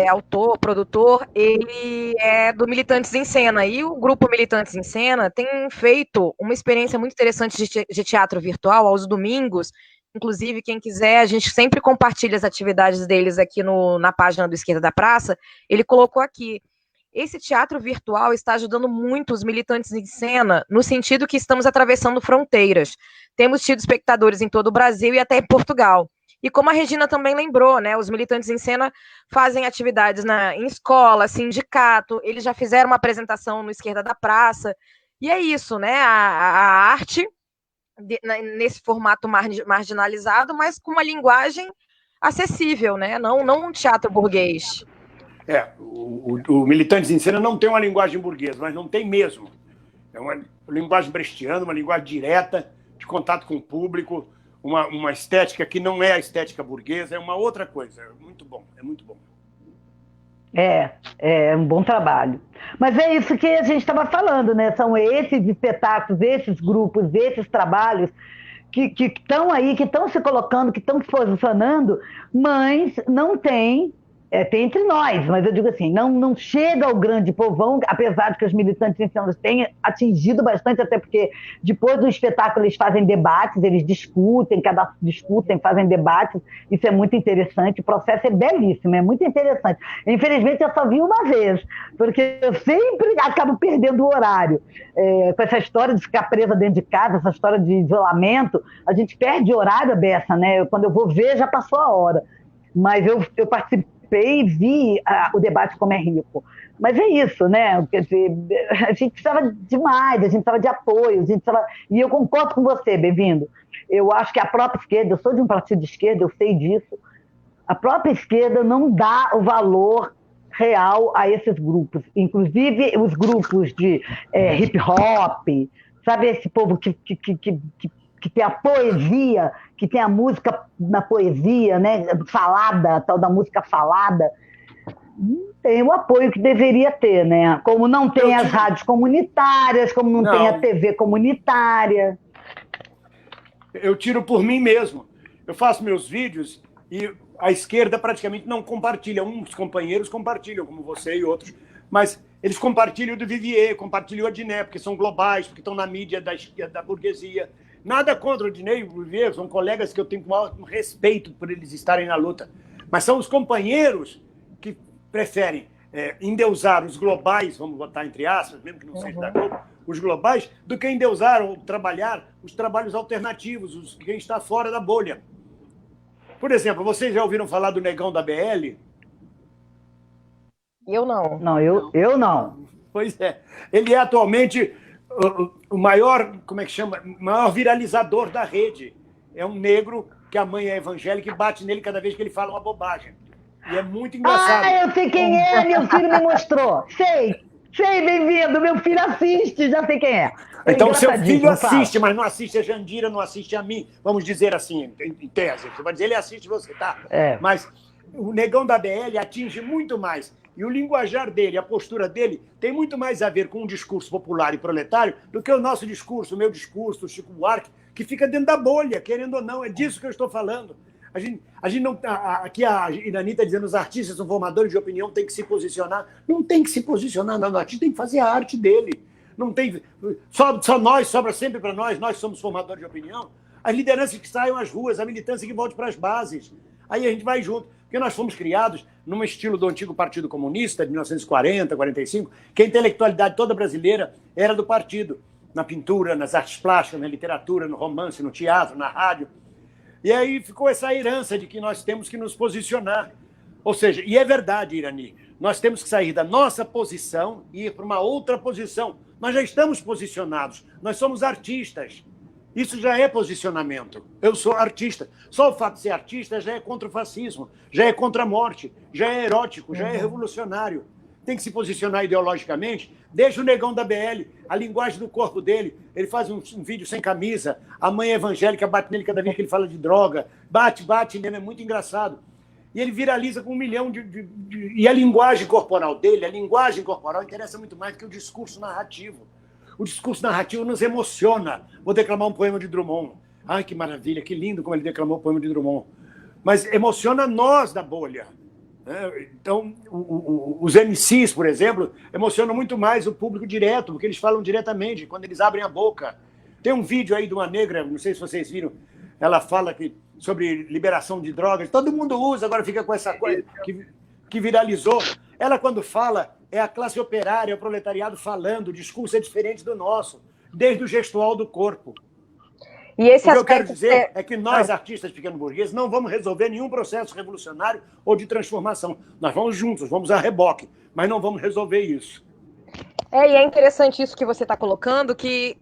autor, produtor, ele é do Militantes em Cena, e o grupo Militantes em Cena tem feito uma experiência muito interessante de teatro virtual aos domingos. Inclusive, quem quiser, a gente sempre compartilha as atividades deles aqui na página do Esquerda da Praça. Ele colocou aqui: esse teatro virtual está ajudando muito os militantes em cena, no sentido que estamos atravessando fronteiras. Temos tido espectadores em todo o Brasil e até em Portugal. E como a Regina também lembrou, né, os militantes em cena fazem atividades em escola, sindicato, eles já fizeram uma apresentação no Esquerda da Praça. E é isso, né, a arte nesse formato marginalizado, mas com uma linguagem acessível, né? Não um teatro burguês. O Militantes em Cena não tem uma linguagem burguesa, mas não tem mesmo. É uma linguagem brechtiana, uma linguagem direta, de contato com o público, uma estética que não é a estética burguesa, é uma outra coisa. É muito bom, é muito bom. É um bom trabalho. Mas é isso que a gente estava falando, né? São esses espetáculos, esses grupos, esses trabalhos que estão aí, que estão se colocando, que estão se posicionando, mas não tem... tem entre nós, mas eu digo assim, não chega ao grande povão, apesar de que os militantes em cena tenham atingido bastante, até porque depois do espetáculo eles fazem debates, eles discutem, fazem debates, isso é muito interessante, o processo é belíssimo, é muito interessante. Infelizmente eu só vi uma vez, porque eu sempre acabo perdendo o horário. Com essa história de ficar presa dentro de casa, essa história de isolamento, a gente perde horário dessa, né? Quando eu vou ver, já passou a hora. Mas eu participei e vi o debate como é rico. Mas é isso, né? Quer dizer, a gente precisava demais, a gente precisava de apoio, e eu concordo com você, Bem-vindo. Eu acho que a própria esquerda, eu sou de um partido de esquerda, eu sei disso, a própria esquerda não dá o valor real a esses grupos, inclusive os grupos de hip-hop, sabe, esse povo que tem a poesia, que tem a música na poesia, né, falada, a tal da música falada. não tem o apoio que deveria ter, né? Como não tem as rádios comunitárias, como não tem a TV comunitária. Eu tiro por mim mesmo. Eu faço meus vídeos e a esquerda praticamente não compartilha. Uns companheiros compartilham, como você e outros, mas eles compartilham o do Vivier, compartilham o Adnet, porque são globais, porque estão na mídia da burguesia. Nada contra o Adnet e o Vivier, são colegas que eu tenho com maior respeito por eles estarem na luta. Mas são os companheiros que preferem endeusar os globais, vamos botar entre aspas, mesmo que não seja da Globo, os globais, do que endeusar ou trabalhar os trabalhos alternativos, quem está fora da bolha. Por exemplo, vocês já ouviram falar do Negão da BL? Eu não. Não, eu não. Pois é. Ele é atualmente o maior, como é que chama? Maior viralizador da rede. É um negro que a mãe é evangélica e bate nele cada vez que ele fala uma bobagem. E é muito engraçado. Ah, eu sei quem é, meu filho me mostrou. Sei, bem-vindo, meu filho assiste, já sei quem é. Então, seu filho assiste, mas não assiste a Jandira, não assiste a mim. Vamos dizer assim, em tese. Você vai dizer, ele assiste você, tá? Mas o Negão da BL atinge muito mais. E o linguajar dele, a postura dele, tem muito mais a ver com um discurso popular e proletário do que o nosso discurso, o meu discurso, o Chico Buarque, que fica dentro da bolha, querendo ou não. É disso que eu estou falando. A gente não, aqui a Irani está dizendo que os artistas são formadores de opinião, tem que se posicionar. Não tem que se posicionar, não. O artista tem que fazer a arte dele. Não tem, só nós, sobra sempre para nós somos formadores de opinião. As lideranças que saiam às ruas, a militância que volte para as bases. Aí a gente vai junto. Porque nós fomos criados num estilo do antigo Partido Comunista, de 1940, 45, que a intelectualidade toda brasileira era do partido. Na pintura, nas artes plásticas, na literatura, no romance, no teatro, na rádio. E aí ficou essa herança de que nós temos que nos posicionar. Ou seja, e é verdade, Irani, nós temos que sair da nossa posição e ir para uma outra posição. Nós já estamos posicionados, nós somos artistas. Isso já é posicionamento. Eu sou artista. Só o fato de ser artista já é contra o fascismo, já é contra a morte, já é erótico, já é revolucionário. Tem que se posicionar ideologicamente. Deixa o Negão da BL, a linguagem do corpo dele. Ele faz um vídeo sem camisa, a mãe evangélica bate nele cada vez que ele fala de droga. Bate nele, é muito engraçado. E ele viraliza com 1 milhão E a linguagem corporal dele, a linguagem corporal interessa muito mais do que o discurso narrativo. O discurso narrativo nos emociona. Vou declamar um poema de Drummond. Ai, que maravilha, que lindo como ele declamou o poema de Drummond. Mas emociona nós da bolha. Então, os MCs, por exemplo, emocionam muito mais o público direto, porque eles falam diretamente, quando eles abrem a boca. Tem um vídeo aí de uma negra, não sei se vocês viram, ela fala sobre liberação de drogas. Todo mundo usa, agora fica com essa coisa que viralizou. Ela, quando fala, é a classe operária, o proletariado falando, o discurso é diferente do nosso, desde o gestual do corpo. E esse o que eu quero dizer é que nós, artistas pequeno-burgueses, não vamos resolver nenhum processo revolucionário ou de transformação. Nós vamos juntos, vamos a reboque, mas não vamos resolver isso. E é interessante isso que você está colocando, que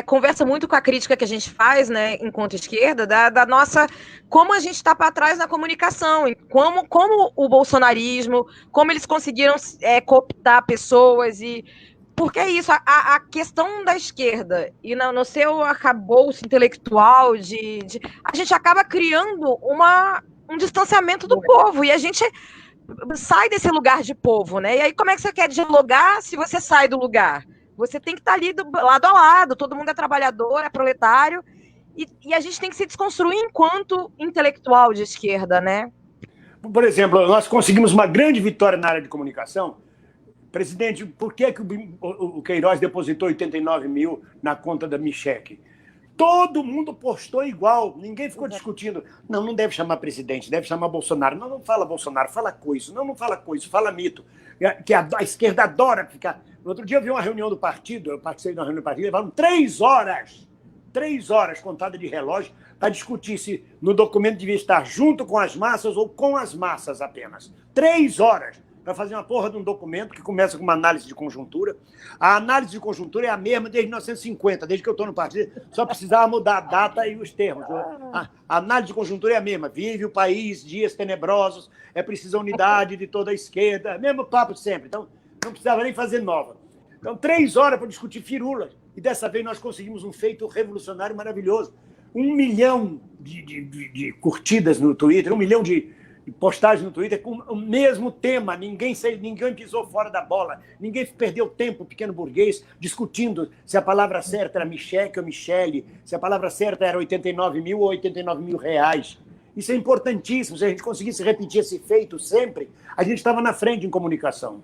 conversa muito com a crítica que a gente faz, né, enquanto esquerda, da nossa... Como a gente está para trás na comunicação, como o bolsonarismo, como eles conseguiram cooptar pessoas e... Porque é isso, a questão da esquerda e no seu arcabouço intelectual a gente acaba criando um distanciamento do povo e a gente sai desse lugar de povo, né? E aí como é que você quer dialogar se você sai do lugar? Você tem que estar ali lado a lado, todo mundo é trabalhador, é proletário e a gente tem que se desconstruir enquanto intelectual de esquerda, né? Por exemplo, nós conseguimos uma grande vitória na área de comunicação. Presidente, por que o Queiroz depositou 89 mil na conta da Micheque? Todo mundo postou igual, ninguém ficou discutindo. Não deve chamar presidente, deve chamar Bolsonaro. Não fala Bolsonaro, fala coisa. Não fala coisa, fala mito. Que a esquerda adora ficar... No outro dia eu vi uma reunião do partido, eu participei de uma reunião do partido, levaram 3 horas contada de relógio, para discutir se no documento devia estar junto com as massas ou com as massas apenas. 3 horas. Para fazer uma porra de um documento que começa com uma análise de conjuntura. A análise de conjuntura é a mesma desde 1950, desde que eu estou no partido, só precisava mudar a data e os termos. A análise de conjuntura é a mesma. Vive o país, dias tenebrosos, é preciso a unidade de toda a esquerda, mesmo papo de sempre. Então, não precisava nem fazer nova. Então, 3 horas para discutir firulas. E dessa vez nós conseguimos um feito revolucionário maravilhoso. 1 milhão de curtidas no Twitter, 1 milhão de postagem no Twitter com o mesmo tema, ninguém pisou fora da bola, ninguém perdeu tempo, pequeno burguês, discutindo se a palavra certa era Micheque ou Michele, se a palavra certa era 89 mil ou 89 mil reais. Isso é importantíssimo, se a gente conseguisse repetir esse feito sempre, a gente estava na frente em comunicação.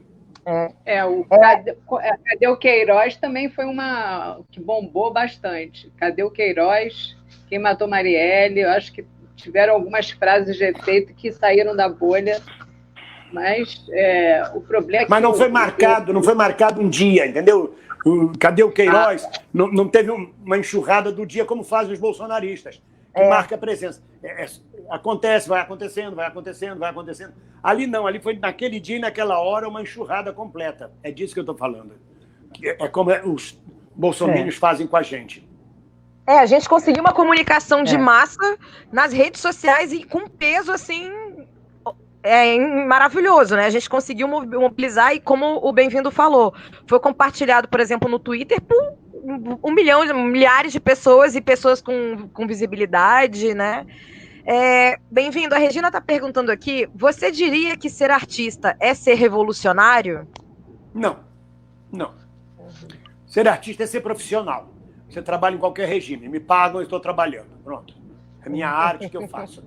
Cadê o Queiroz também foi uma que bombou bastante. Cadê o Queiroz? Quem matou Marielle? Eu acho que tiveram algumas frases de efeito que saíram da bolha, mas o problema é que... Mas não foi marcado um dia, entendeu? Cadê o Queiroz? Não teve uma enxurrada do dia como fazem os bolsonaristas, que marca a presença. Acontece, vai acontecendo. Ali não, ali foi naquele dia e naquela hora uma enxurrada completa. É disso que eu estou falando. É como os bolsominions fazem com a gente. A gente conseguiu uma comunicação de massa nas redes sociais e com peso, assim, maravilhoso, né? A gente conseguiu mobilizar e, como o Bem-vindo falou, foi compartilhado, por exemplo, no Twitter por milhares de pessoas e pessoas com visibilidade, né? Bem-vindo, a Regina está perguntando aqui, você diria que ser artista é ser revolucionário? Não. Ser artista é ser profissional. Você trabalha em qualquer regime. Me pagam, eu estou trabalhando. Pronto. É minha arte que eu faço.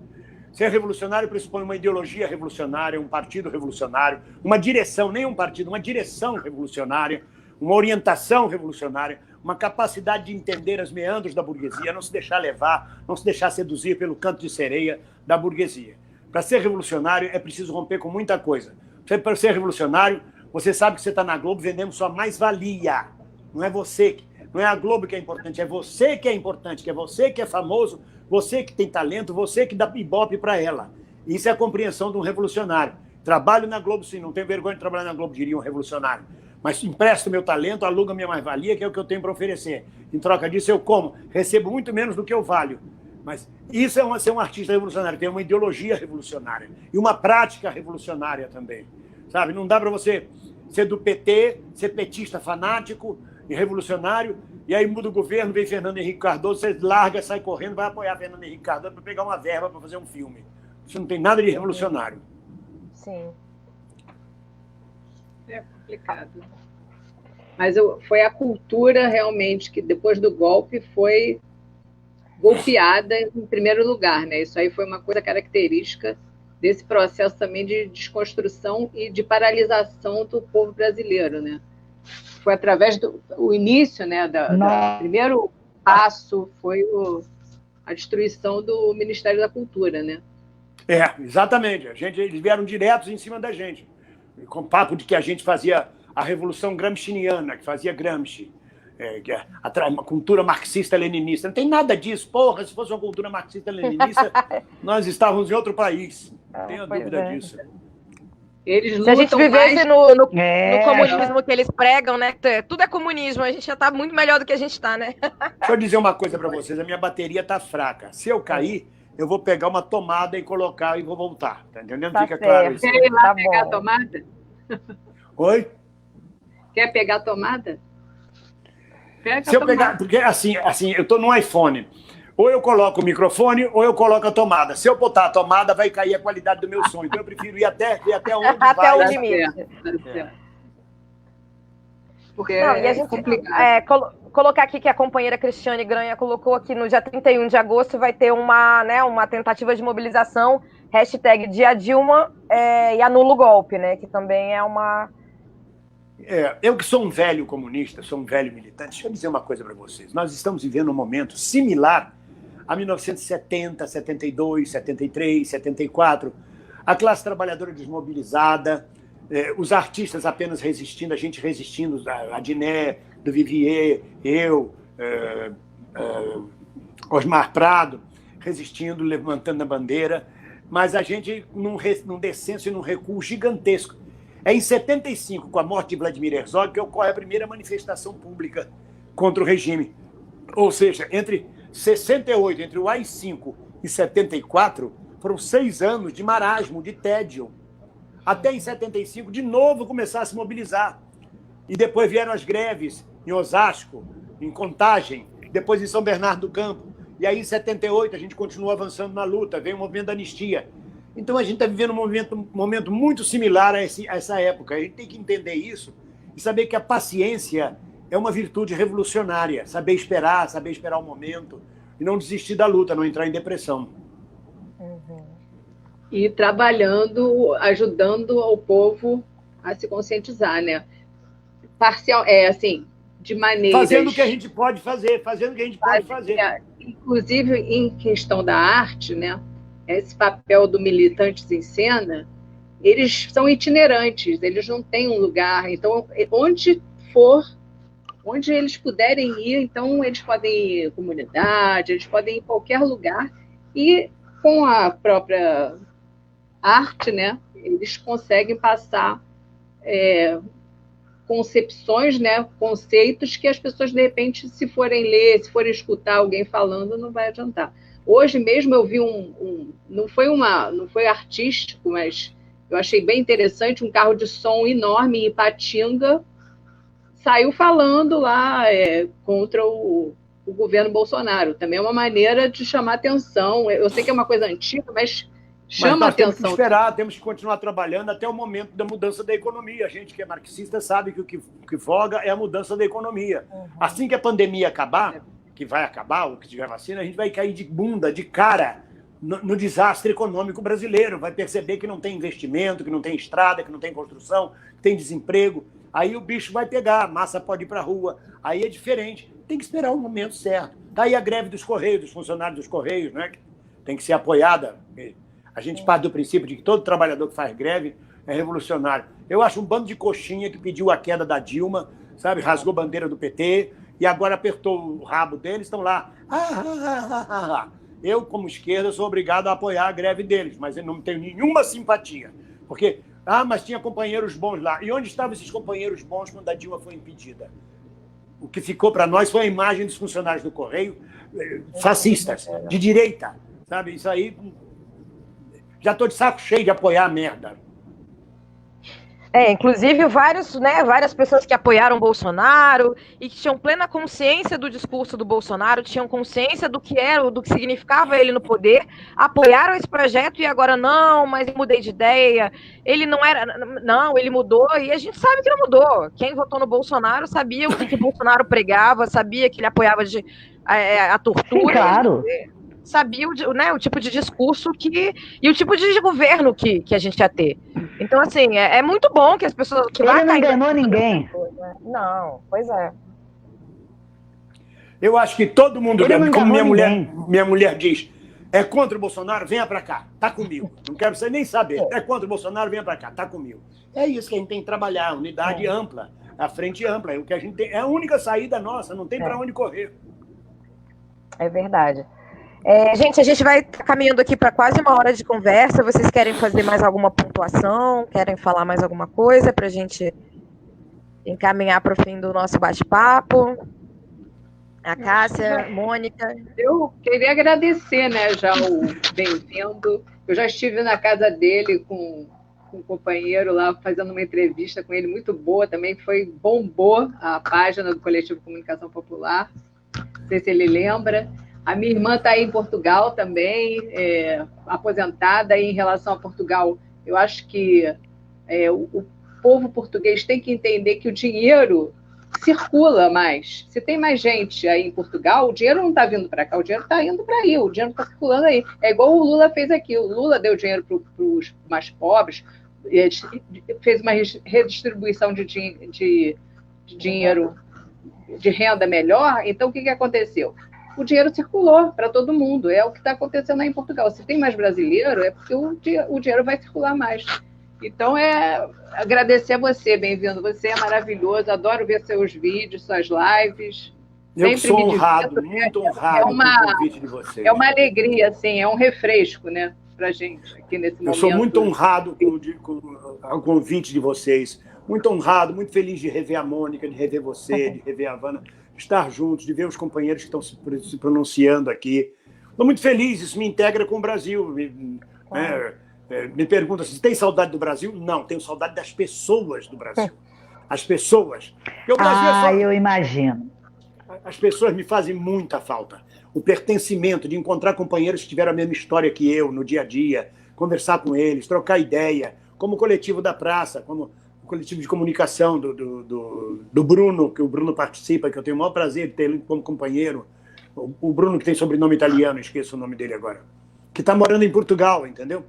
Ser revolucionário pressupõe uma ideologia revolucionária, um partido revolucionário, uma direção, nem um partido, uma direção revolucionária, uma orientação revolucionária, uma capacidade de entender os meandros da burguesia, não se deixar levar, não se deixar seduzir pelo canto de sereia da burguesia. Para ser revolucionário é preciso romper com muita coisa. Para ser revolucionário, você sabe que você está na Globo vendendo sua mais-valia. Não é você Não é a Globo que é importante, é você que é importante, que é você que é famoso, você que tem talento, você que dá ibope para ela. Isso é a compreensão de um revolucionário. Trabalho na Globo, sim, não tenho vergonha de trabalhar na Globo, diria um revolucionário. Mas empresto meu talento, aluga minha mais-valia, que é o que eu tenho para oferecer. Em troca disso, eu recebo muito menos do que eu valho. Mas isso é ser um artista revolucionário, tem uma ideologia revolucionária e uma prática revolucionária também. Sabe? Não dá para você ser do PT, ser petista fanático e revolucionário, e aí muda o governo, vem Fernando Henrique Cardoso, você larga, sai correndo, vai apoiar Fernando Henrique Cardoso para pegar uma verba para fazer um filme. Isso não tem nada de revolucionário. Sim. É complicado. Mas foi a cultura realmente que depois do golpe foi golpeada em primeiro lugar, né? Isso aí foi uma coisa característica desse processo também de desconstrução e de paralisação do povo brasileiro, né? Foi através do início, né? Primeiro passo foi a destruição do Ministério da Cultura, né? Exatamente. Eles vieram diretos em cima da gente, com papo de que a gente fazia a Revolução Gramsciana, que fazia Gramsci, uma cultura marxista-leninista. Não tem nada disso. Porra, se fosse uma cultura marxista-leninista, nós estávamos em outro país. Não tenho dúvida disso. Eles se a gente vivesse no comunismo que eles pregam, né? Tudo é comunismo, a gente já está muito melhor do que a gente está, né? Deixa eu dizer uma coisa para vocês, a minha bateria está fraca. Se eu cair, eu vou pegar uma tomada e colocar e vou voltar. Tá entendendo? Tá Fica claro isso. Quer ir lá pegar a tomada? Oi? Quer pegar a tomada? Pega Se eu pegar, porque assim, eu estou no iPhone. Ou eu coloco o microfone, ou eu coloco a tomada. Se eu botar a tomada, vai cair a qualidade do meu som. Então eu prefiro ir até onde vai. Até o limite. Porque não, e a gente, colocar aqui que a companheira Cristiane Granha colocou aqui no dia 31 de agosto vai ter uma tentativa de mobilização, hashtag Dia Dilma e anula o golpe, né? Que também é uma... Eu que sou um velho comunista, sou um velho militante, deixa eu dizer uma coisa para vocês. Nós estamos vivendo um momento similar a 1970, 72, 73, 74. A classe trabalhadora desmobilizada, os artistas apenas resistindo, a gente resistindo, a Diné, do Vivier, eu, Osmar Prado, resistindo, levantando a bandeira, mas a gente num descenso e num recuo gigantesco. É em 75, com a morte de Vladimir Herzog, que ocorre a primeira manifestação pública contra o regime. Ou seja, entre 68, entre o AI-5 e 74, foram 6 anos de marasmo, de tédio. Até em 75, de novo, começar a se mobilizar. E depois vieram as greves em Osasco, em Contagem, depois em São Bernardo do Campo. E aí, em 78, a gente continuou avançando na luta, veio o movimento da anistia. Então, a gente está vivendo um momento muito similar a essa época. A gente tem que entender isso e saber que a paciência é uma virtude revolucionária. Saber esperar o momento e não desistir da luta, não entrar em depressão. E trabalhando, ajudando o povo a se conscientizar, né? Assim, de maneiras... Fazendo o que a gente pode fazer, Inclusive, em questão da arte, né? Esse papel do Militantes em Cena, eles são itinerantes, eles não têm um lugar. Então, onde eles puderem ir, então eles podem ir em comunidade, eles podem ir em qualquer lugar, e com a própria arte, né, eles conseguem passar concepções, né, conceitos que as pessoas, de repente, se forem ler, se forem escutar alguém falando, não vai adiantar. Hoje mesmo eu vi não foi artístico, mas eu achei bem interessante, um carro de som enorme em Ipatinga saiu falando lá contra o governo Bolsonaro. Também é uma maneira de chamar atenção. Eu sei que é uma coisa antiga, mas chama atenção. Temos que esperar, temos que continuar trabalhando até o momento da mudança da economia. A gente que é marxista sabe que o que voga é a mudança da economia. Assim que a pandemia acabar, que vai acabar, ou que tiver vacina, a gente vai cair de bunda, de cara, no desastre econômico brasileiro. Vai perceber que não tem investimento, que não tem estrada, que não tem construção, que tem desemprego. Aí o bicho vai pegar, a massa pode ir para a rua. Aí é diferente. Tem que esperar o momento certo. Está aí a greve dos Correios, dos funcionários dos Correios, né? Tem que ser apoiada. A gente parte do princípio de que todo trabalhador que faz greve é revolucionário. Eu acho um bando de coxinha que pediu a queda da Dilma, sabe? Rasgou bandeira do PT e agora apertou o rabo deles, estão lá. Eu, como esquerda, sou obrigado a apoiar a greve deles, mas eu não tenho nenhuma simpatia. Porque, mas tinha companheiros bons lá. E onde estavam esses companheiros bons quando a Dilma foi impedida? O que ficou para nós foi a imagem dos funcionários do Correio fascistas, de direita, sabe? Isso aí... Já estou de saco cheio de apoiar a merda. Inclusive várias pessoas que apoiaram o Bolsonaro e que tinham plena consciência do discurso do Bolsonaro, tinham consciência do que significava ele no poder, apoiaram esse projeto e agora não, mas eu mudei de ideia, ele não era, não, ele mudou e a gente sabe que não mudou. Quem votou no Bolsonaro sabia o que o Bolsonaro pregava, sabia que ele apoiava a tortura. Sim, claro. Sabia o tipo de discurso e o tipo de governo que a gente ia ter. Então, assim, é muito bom que as pessoas... Que ele não enganou ninguém. Não, pois é. Eu acho que todo mundo, como minha mulher diz, é contra o Bolsonaro, venha para cá, tá comigo. Não quero você nem saber. É contra o Bolsonaro, venha para cá, tá comigo. É isso que a gente tem que trabalhar, a unidade ampla, a frente ampla. O que a gente tem, é a única saída nossa, não tem para onde correr. É verdade. Gente, a gente vai caminhando aqui para quase uma hora de conversa. Vocês querem fazer mais alguma pontuação? Querem falar mais alguma coisa para a gente encaminhar para o fim do nosso bate-papo? A Cássia, Mônica. Eu queria agradecer, né, já o bem-vindo. Eu já estive na casa dele com um companheiro lá, fazendo uma entrevista com ele muito boa também, que bombou a página do Coletivo Comunicação Popular. Não sei se ele lembra. A minha irmã está aí em Portugal também, aposentada. E em relação a Portugal, eu acho que o povo português tem que entender que o dinheiro circula mais. Se tem mais gente aí em Portugal, o dinheiro não está vindo para cá, o dinheiro está indo para aí, o dinheiro está circulando aí. É igual o Lula fez aqui. O Lula deu dinheiro para os mais pobres, fez uma redistribuição de dinheiro, de renda melhor. Então, o que aconteceu? O dinheiro circulou para todo mundo. É o que está acontecendo aí em Portugal. Se tem mais brasileiro, é porque o dinheiro vai circular mais. Então, agradecer a você, bem-vindo. Você é maravilhoso, adoro ver seus vídeos, suas lives. Eu sou honrado, muito honrado com o convite de vocês. É uma alegria, assim, é um refresco, né, para a gente aqui nesse momento. Eu sou muito honrado com o convite de vocês. Muito honrado, muito feliz de rever a Mônica, de rever você, de rever a Havana. Estar juntos, de ver os companheiros que estão se pronunciando aqui. Estou muito feliz, isso me integra com o Brasil. Me pergunta se tem saudade do Brasil? Não, tenho saudade das pessoas do Brasil. As pessoas. Porque o Brasil eu imagino. As pessoas me fazem muita falta. O pertencimento, de encontrar companheiros que tiveram a mesma história que eu no dia a dia, conversar com eles, trocar ideia, como coletivo da praça, como coletivo de comunicação do Bruno, que o Bruno participa, que eu tenho o maior prazer de ter ele como companheiro. O Bruno, que tem sobrenome italiano, esqueço o nome dele agora, que está morando em Portugal, entendeu?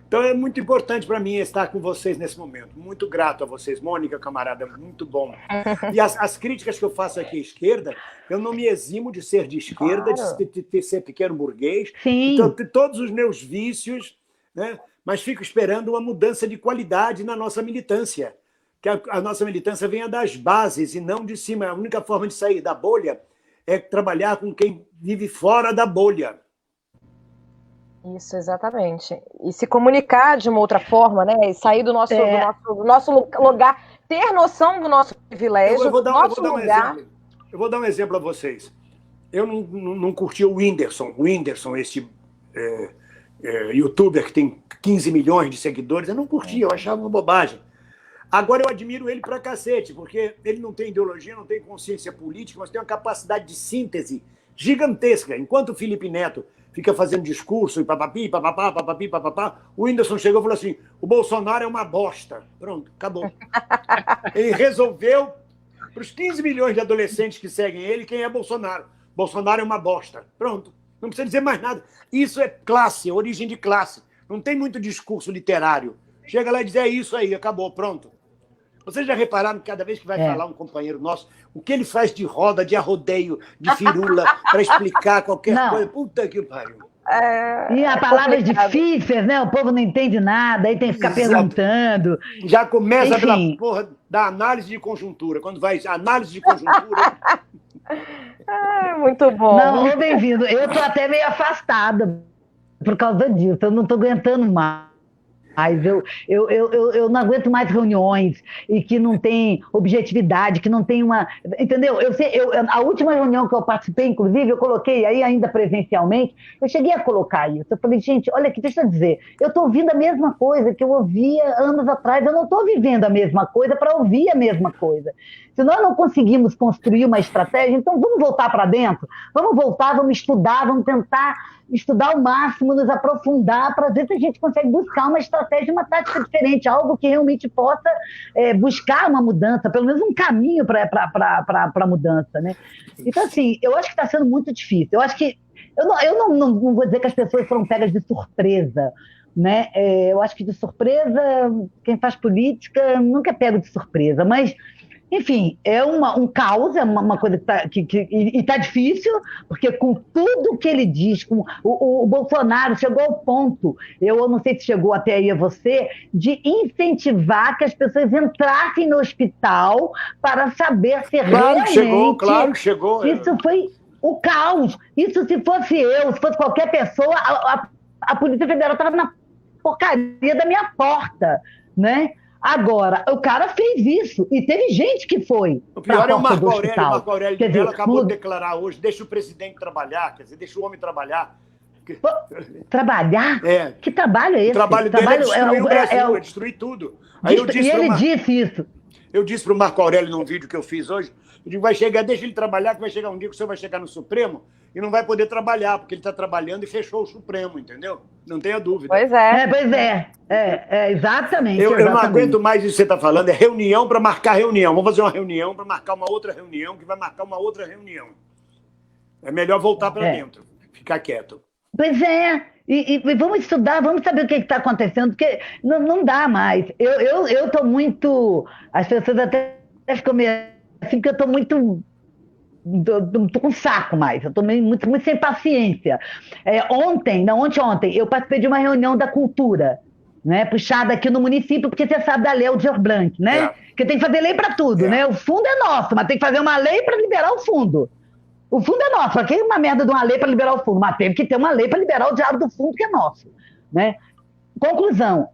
Então é muito importante para mim estar com vocês nesse momento. Muito grato a vocês. Mônica, camarada, muito bom. E as críticas que eu faço aqui à esquerda, eu não me eximo de ser de esquerda, claro, de ser pequeno burguês. Sim. Então, todos os meus vícios, né? Mas fico esperando uma mudança de qualidade na nossa militância. Que a nossa militância venha das bases e não de cima. A única forma de sair da bolha é trabalhar com quem vive fora da bolha. Isso, exatamente. E se comunicar de uma outra forma, né? E sair do nosso lugar, ter noção do nosso privilégio, eu vou dar um lugar. Exemplo a vocês. Eu não curti o Whindersson, esse youtuber que tem 15 milhões de seguidores. Eu não curti, eu achava uma bobagem. Agora eu admiro ele pra cacete, porque ele não tem ideologia, não tem consciência política, mas tem uma capacidade de síntese gigantesca. Enquanto o Felipe Neto fica fazendo discurso e papapi, papapá, o Whindersson chegou e falou assim: o Bolsonaro é uma bosta. Pronto, acabou. Ele resolveu, para os 15 milhões de adolescentes que seguem ele, quem é Bolsonaro. Bolsonaro é uma bosta. Pronto, não precisa dizer mais nada. Isso é classe, origem de classe. Não tem muito discurso literário. Chega lá e diz: é isso aí, acabou, pronto. Vocês já repararam que cada vez que vai falar um companheiro nosso, o que ele faz de roda, de arrodeio, de firula, para explicar qualquer coisa? Puta que pariu. E a palavras difíceis, né? O povo não entende nada, aí tem que ficar perguntando. Já começa pela porra da análise de conjuntura. Quando vai análise de conjuntura... Muito bom. Não, bem-vindo. Eu tô até meio afastada por causa disso. Eu não tô aguentando mais. Eu não aguento mais reuniões e que não tem objetividade, que não tem uma... Entendeu? A última reunião que eu participei, inclusive, eu coloquei aí ainda presencialmente, eu cheguei a colocar isso. Eu falei: gente, olha aqui, deixa eu dizer, eu estou ouvindo a mesma coisa que eu ouvia anos atrás, eu não estou vivendo a mesma coisa para ouvir a mesma coisa. Se nós não conseguimos construir uma estratégia, então vamos voltar para dentro, vamos voltar, vamos estudar, vamos tentar estudar ao máximo, nos aprofundar, para ver se a gente consegue buscar uma estratégia, uma tática diferente, algo que realmente possa buscar uma mudança, pelo menos um caminho para a mudança, né? Então, assim, eu acho que está sendo muito difícil. Eu acho que... Eu não vou dizer que as pessoas foram pegas de surpresa, né? Eu acho que de surpresa, quem faz política nunca é pego de surpresa, mas... Enfim, é um caos, é uma coisa que está difícil, porque com tudo que ele diz, o Bolsonaro chegou ao ponto, eu não sei se chegou até aí a você, de incentivar que as pessoas entrassem no hospital para saber se realmente... Claro que chegou. Isso foi o caos. Isso, se fosse eu, se fosse qualquer pessoa, a Polícia Federal estava na porcaria da minha porta, né? Agora, o cara fez isso, e teve gente que foi. O pior é o Marco Aurélio de Mello acabou de declarar hoje: deixa o presidente trabalhar, quer dizer, deixa o homem trabalhar. Trabalhar? É. Que trabalho é esse? O trabalho dele é destruir o Brasil, é destruir tudo. Aí ele disse isso. Eu disse para o Marco Aurélio num vídeo que eu fiz hoje, eu digo: vai chegar, deixa ele trabalhar, que vai chegar um dia que o senhor vai chegar no Supremo e não vai poder trabalhar, porque ele está trabalhando e fechou o Supremo, entendeu? Não tenha dúvida. Pois é. Pois é. Exatamente. Eu não aguento mais isso que você está falando, é reunião para marcar reunião. Vamos fazer uma reunião para marcar uma outra reunião, que vai marcar uma outra reunião. É melhor voltar para dentro, ficar quieto. Pois é. E vamos estudar, vamos saber o que está acontecendo, porque não dá mais. Eu estou muito... As pessoas até ficam meio assim, porque eu estou muito... Estou com saco mais, eu estou muito, muito sem paciência. Ontem, eu participei de uma reunião da cultura, né, puxada aqui no município, porque você sabe da lei Aldir Blanc, né? Que tem que fazer lei para tudo, né? O fundo é nosso, mas tem que fazer uma lei para liberar o fundo. O fundo é nosso, aqui é uma merda de uma lei para liberar o fundo, mas teve que ter uma lei para liberar o diabo do fundo, que é nosso, né? Conclusão,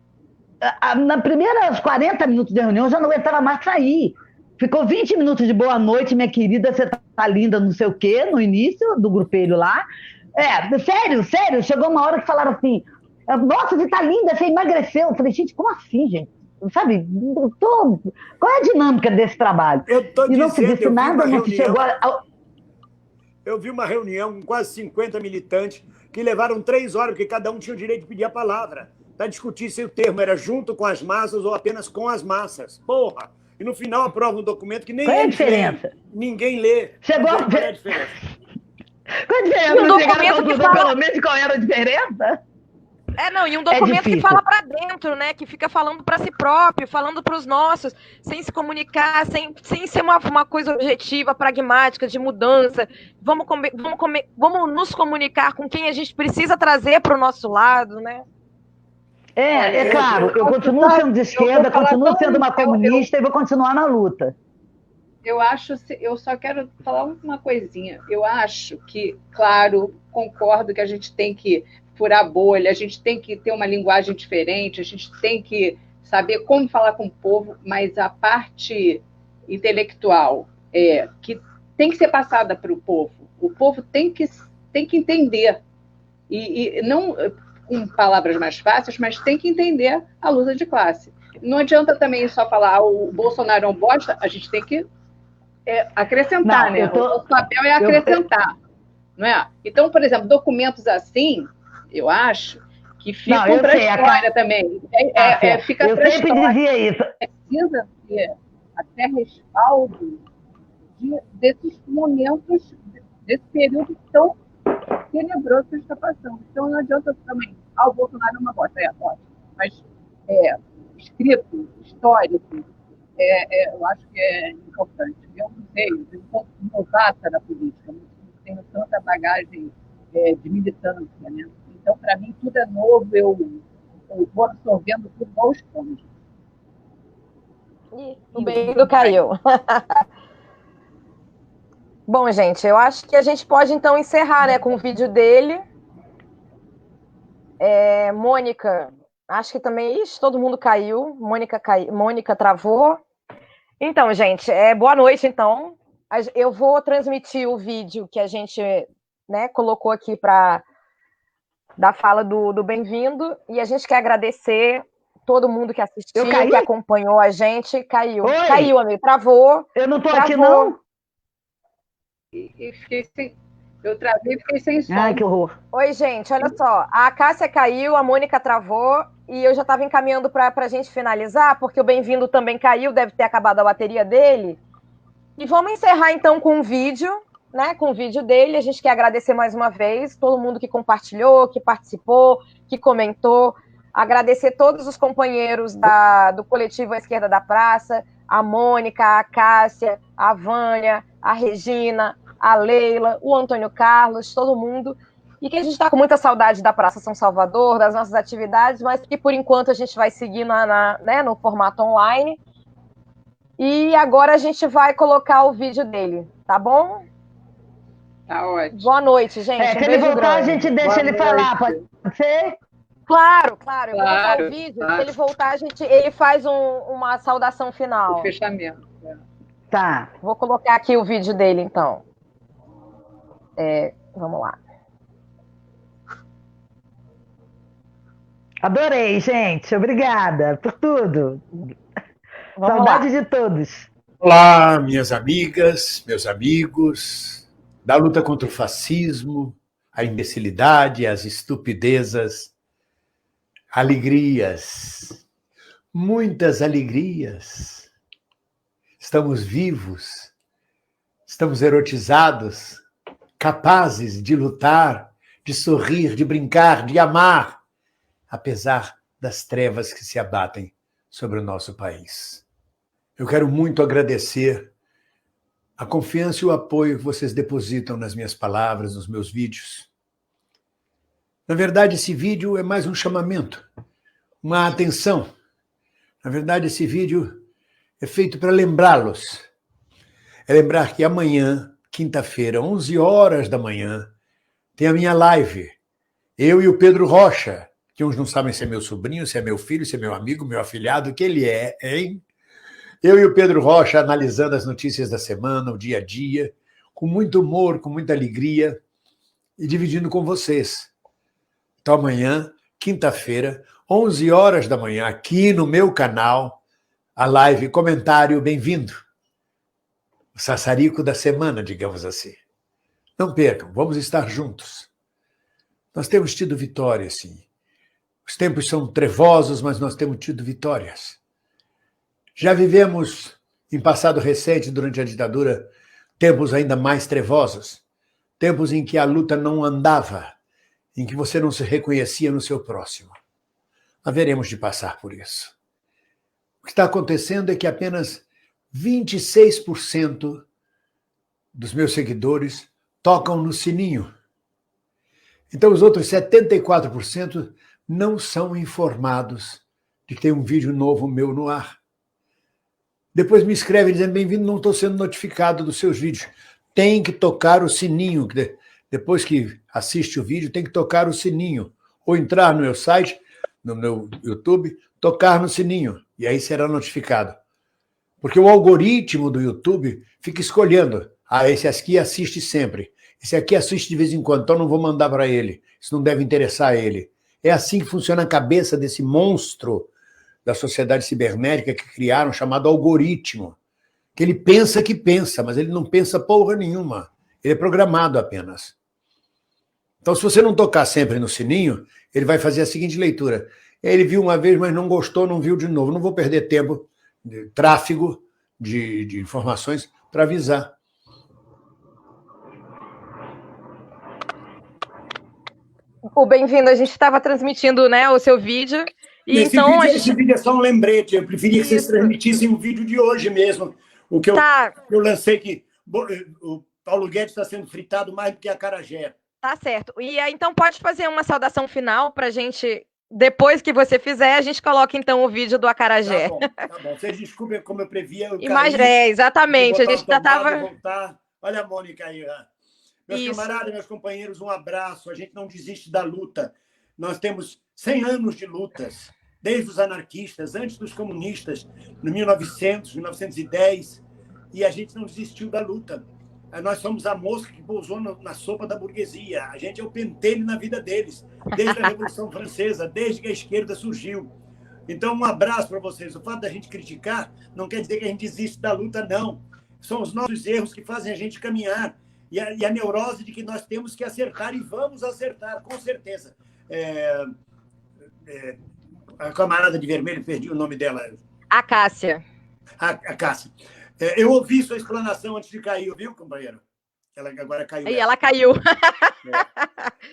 na primeiros 40 minutos de reunião, eu já não aguentava mais sair. Ficou 20 minutos de boa noite, minha querida, você tá linda, não sei o quê, no início do grupelho lá. Sério, chegou uma hora que falaram assim: nossa, você tá linda, você emagreceu. Eu falei: gente, como assim, gente? Sabe, qual é a dinâmica desse trabalho? E não se disse nada, não se chegou Eu vi uma reunião com quase 50 militantes que levaram 3 horas, porque cada um tinha o direito de pedir a palavra. para discutir se o termo era junto com as massas ou apenas com as massas. Porra! E no final aprova um documento que nem Qual é a eles diferença? leem, ninguém lê. Chegou Qual a é a diferença? Qual a diferença? Um Não chegaram à documento que conclusão, fala- pelo menos, de qual era a diferença? Não, e um documento que difícil. fala para dentro, né? Que fica falando para si próprio, falando para os nossos, sem se comunicar, sem ser uma coisa objetiva, pragmática, de mudança. Vamos nos comunicar com quem a gente precisa trazer para o nosso lado, né? É claro, eu continuo sendo de esquerda, continuo sendo uma comunista e vou continuar na luta. Eu só quero falar uma coisinha. Eu acho que, claro, concordo que a gente tem que furar a bolha, a gente tem que ter uma linguagem diferente, a gente tem que saber como falar com o povo, mas a parte intelectual que tem que ser passada para o povo. O povo tem que entender. E não com palavras mais fáceis, mas tem que entender a luta de classe. Não adianta também só falar o Bolsonaro é um bosta, a gente tem que acrescentar, Não, né? O nosso papel é acrescentar, não é? Então, por exemplo, documentos assim, eu acho que ficam para a história também. Fica eu sempre dizia isso. Precisa ter até respaldo desses momentos, desse período tão tenebroso que a gente está passando. Então, não adianta também, o Bolsonaro é uma bosta, ótimo. Mas escrito, histórico, eu acho que é importante. Eu não sei, eu sou novata da política, não tenho tanta bagagem de militância, né? Então, para mim, tudo é novo, eu vou absorvendo tudo aos poucos. O bem-vindo caiu. Bom, gente, eu acho que a gente pode, então, encerrar, né, com o vídeo dele. Mônica, acho que também... Ixi, todo mundo caiu. Mônica travou. Então, gente, boa noite, então. Eu vou transmitir o vídeo que a gente, né, colocou aqui da fala do Bem-vindo, e a gente quer agradecer todo mundo que assistiu, que acompanhou a gente. Caiu. Oi? Caiu, amigo. Travou. Eu não estou aqui, não? E fiquei sem... Eu travei e fiquei sem som. Ai, que horror. Oi, gente, olha só. A Cássia caiu, a Mônica travou, e eu já estava encaminhando para a gente finalizar, porque o Bem-vindo também caiu, deve ter acabado a bateria dele. E vamos encerrar, então, com um vídeo, né? Com o vídeo dele. A gente quer agradecer mais uma vez todo mundo que compartilhou, que participou, que comentou. Agradecer todos os companheiros do coletivo à Esquerda da Praça, a Mônica, a Cássia, a Vânia, a Regina, a Leila, o Antônio Carlos, todo mundo. E que a gente está com muita saudade da Praça São Salvador, das nossas atividades, mas que, por enquanto, a gente vai seguir né, no formato online. E agora a gente vai colocar o vídeo dele, tá bom? Tá ótimo. Boa noite, gente. Se ele voltar, a gente deixa ele falar, pode ser? Claro. Eu vou colocar o vídeo. Claro. Se ele voltar, ele faz uma saudação final. O fechamento. Tá. Vou colocar aqui o vídeo dele, então. Vamos lá. Adorei, gente. Obrigada por tudo. Vamos Saudade lá. de todos. Olá, minhas amigas, meus amigos, da luta contra o fascismo, a imbecilidade, as estupidezas, alegrias, muitas alegrias. Estamos vivos, estamos erotizados, capazes de lutar, de sorrir, de brincar, de amar, apesar das trevas que se abatem sobre o nosso país. Eu quero muito agradecer a confiança e o apoio que vocês depositam nas minhas palavras, nos meus vídeos. Na verdade, esse vídeo é mais um chamamento, uma atenção. Na verdade, esse vídeo é feito para lembrá-los. É lembrar que amanhã, quinta-feira, 11 horas da manhã, tem a minha live. Eu e o Pedro Rocha, que uns não sabem se é meu sobrinho, se é meu filho, se é meu amigo, meu afilhado, que ele é, hein? Eu e o Pedro Rocha analisando as notícias da semana, o dia a dia, com muito humor, com muita alegria e dividindo com vocês. Então amanhã, quinta-feira, 11 horas da manhã, aqui no meu canal, a live Comentário Bem-vindo. O sassarico da semana, digamos assim. Não percam, vamos estar juntos. Nós temos tido vitória, sim. Os tempos são trevosos, mas nós temos tido vitórias. Já vivemos, em passado recente, durante a ditadura, tempos ainda mais trevosos, tempos em que a luta não andava, em que você não se reconhecia no seu próximo. Haveremos de passar por isso. O que está acontecendo é que apenas 26% dos meus seguidores tocam no sininho. Então, os outros 74% não são informados de que tem um vídeo novo meu no ar. Depois me escrevem dizendo, bem-vindo, não estou sendo notificado dos seus vídeos. Tem que tocar o sininho. Depois que assiste o vídeo, tem que tocar o sininho. Ou entrar no meu site, no meu YouTube, tocar no sininho. E aí será notificado. Porque o algoritmo do YouTube fica escolhendo. Ah, esse aqui assiste sempre. Esse aqui assiste de vez em quando, então não vou mandar para ele. Isso não deve interessar a ele. É assim que funciona a cabeça desse monstro da sociedade cibernética que criaram, chamado algoritmo. Que ele pensa que pensa, mas ele não pensa porra nenhuma. Ele é programado apenas. Então, se você não tocar sempre no sininho, ele vai fazer a seguinte leitura. Ele viu uma vez, mas não gostou, não viu de novo. Não vou perder tempo de tráfego de informações para avisar. O bem-vindo, a gente estava transmitindo, né, o seu vídeo. E então, esse vídeo é só um lembrete. Eu preferia que vocês transmitissem o vídeo de hoje mesmo. O que eu lancei que o Paulo Guedes está sendo fritado mais do que a acarajé. Tá certo. E então pode fazer uma saudação final para a gente, depois que você fizer, a gente coloca então o vídeo do acarajé. Tá bom. Vocês desculpem como eu previa. Exatamente. A gente já estava... Olha a Mônica aí. Meus camaradas, meus companheiros, um abraço. A gente não desiste da luta. Nós temos 100 anos de lutas, desde os anarquistas, antes dos comunistas, no 1900, 1910, e a gente não desistiu da luta. Nós somos a mosca que pousou na sopa da burguesia. A gente é o pentelho na vida deles, desde a Revolução Francesa, desde que a esquerda surgiu. Então, um abraço para vocês. O fato da gente criticar não quer dizer que a gente desiste da luta, não. São os nossos erros que fazem a gente caminhar. E a neurose de que nós temos que acertar, e vamos acertar, com certeza. A camarada de vermelho, perdi o nome dela. A Cássia. A Cássia. Eu ouvi sua explanação antes de cair, viu, companheiro? Ela agora caiu. E ela caiu.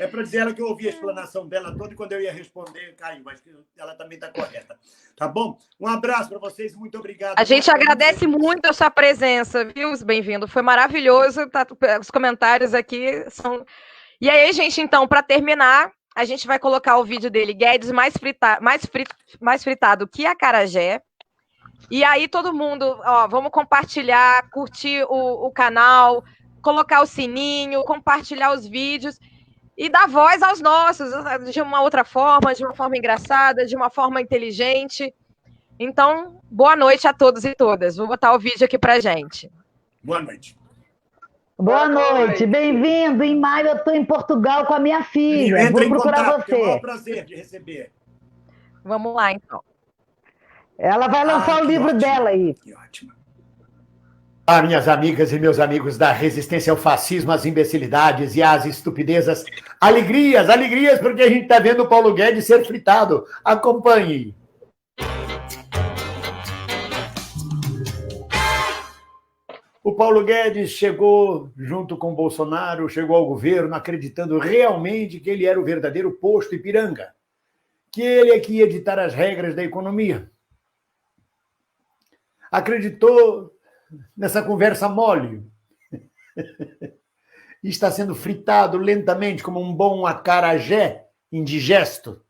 É para dizer ela que eu ouvi a explanação dela toda e quando eu ia responder, caiu. Mas ela também está correta. Tá bom? Um abraço para vocês, muito obrigado. A gente agradece muito a sua presença, viu, bem-vindo? Foi maravilhoso. Tá, os comentários aqui são... E aí, gente, então, para terminar, a gente vai colocar o vídeo dele, Guedes mais fritado que acarajé. E aí, todo mundo, vamos compartilhar, curtir o canal, colocar o sininho, compartilhar os vídeos e dar voz aos nossos, de uma outra forma, de uma forma engraçada, de uma forma inteligente. Então, boa noite a todos e todas. Vou botar o vídeo aqui pra gente. Boa noite. Boa noite, bem-vindo. Em maio eu estou em Portugal com a minha filha. Vou procurar você. É um prazer de receber. Vamos lá, então. Ela vai lançar o livro dela aí. Que ótimo. Ah, minhas amigas e meus amigos da resistência ao fascismo, às imbecilidades e às estupidezas. Alegrias, alegrias, porque a gente está vendo o Paulo Guedes ser fritado. Acompanhe. O Paulo Guedes chegou junto com o Bolsonaro, chegou ao governo acreditando realmente que ele era o verdadeiro posto Ipiranga, que ele é que ia ditar as regras da economia. Acreditou nessa conversa mole. E está sendo fritado lentamente como um bom acarajé indigesto,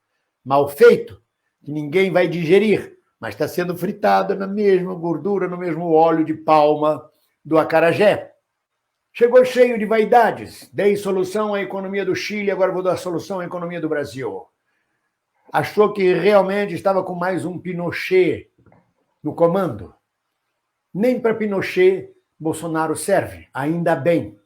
mal feito, que ninguém vai digerir, mas está sendo fritado na mesma gordura, no mesmo óleo de palma do acarajé. Chegou cheio de vaidades. Dei solução à economia do Chile, agora vou dar solução à economia do Brasil. Achou que realmente estava com mais um Pinochet no comando. Nem para Pinochet Bolsonaro serve, ainda bem.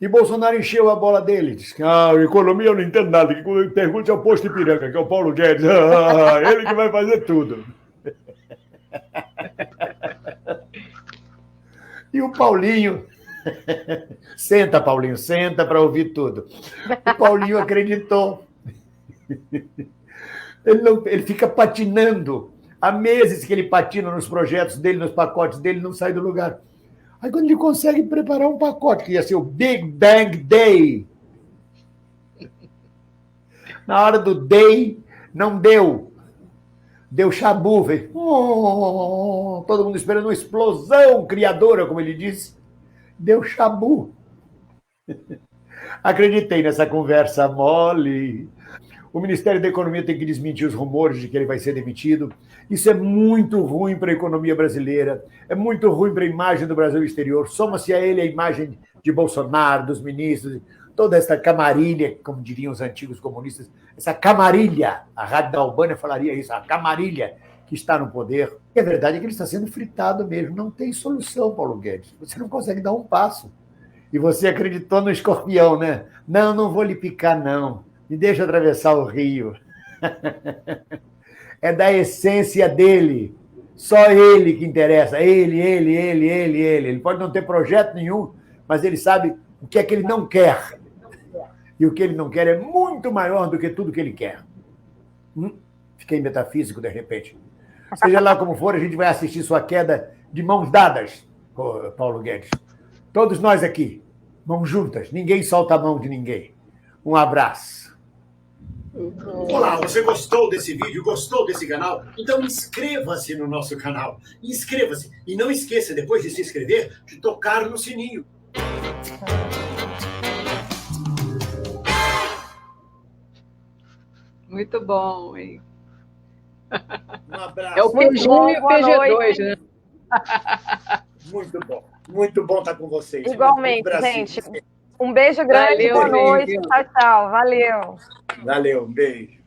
E Bolsonaro encheu a bola dele. Disse que economia eu não entendo nada. Que pergunte ao posto Ipiranga, que é o Paulo Guedes. Ele que vai fazer tudo. E o Paulinho... Senta, Paulinho, senta para ouvir tudo. O Paulinho acreditou. Ele fica patinando. Há meses que ele patina nos projetos dele, nos pacotes dele, não sai do lugar. Aí quando ele consegue preparar um pacote, que ia ser o Big Bang Day, na hora do day, não deu. Deu chabu, velho. Todo mundo esperando uma explosão criadora, como ele disse. Deu chabu. Acreditei nessa conversa mole. O Ministério da Economia tem que desmentir os rumores de que ele vai ser demitido. Isso é muito ruim para a economia brasileira, é muito ruim para a imagem do Brasil exterior. Soma-se a ele a imagem de Bolsonaro, dos ministros, toda essa camarilha, como diriam os antigos comunistas, essa camarilha, a Rádio da Albânia falaria isso, a camarilha que está no poder. E a verdade é que ele está sendo fritado mesmo. Não tem solução, Paulo Guedes. Você não consegue dar um passo. E você acreditou no escorpião, né? Não, não vou lhe picar, não. Me deixa atravessar o rio. É da essência dele. Só ele que interessa. Ele. Ele pode não ter projeto nenhum, mas ele sabe o que é que ele não quer. E o que ele não quer é muito maior do que tudo que ele quer. Fiquei metafísico, de repente. Seja lá como for, a gente vai assistir sua queda de mãos dadas, Paulo Guedes. Todos nós aqui, mãos juntas. Ninguém solta a mão de ninguém. Um abraço. Olá, você gostou desse vídeo? Gostou desse canal? Então inscreva-se no nosso canal. Inscreva-se. E não esqueça, depois de se inscrever, de tocar no sininho. Muito bom, hein? Um abraço. É o PG1 e o PG2, né? Muito bom. Muito bom estar com vocês. Igualmente, gente. Um beijo grande, Valeu, boa noite. gente. Tchau, tchau. Valeu. Valeu, um beijo.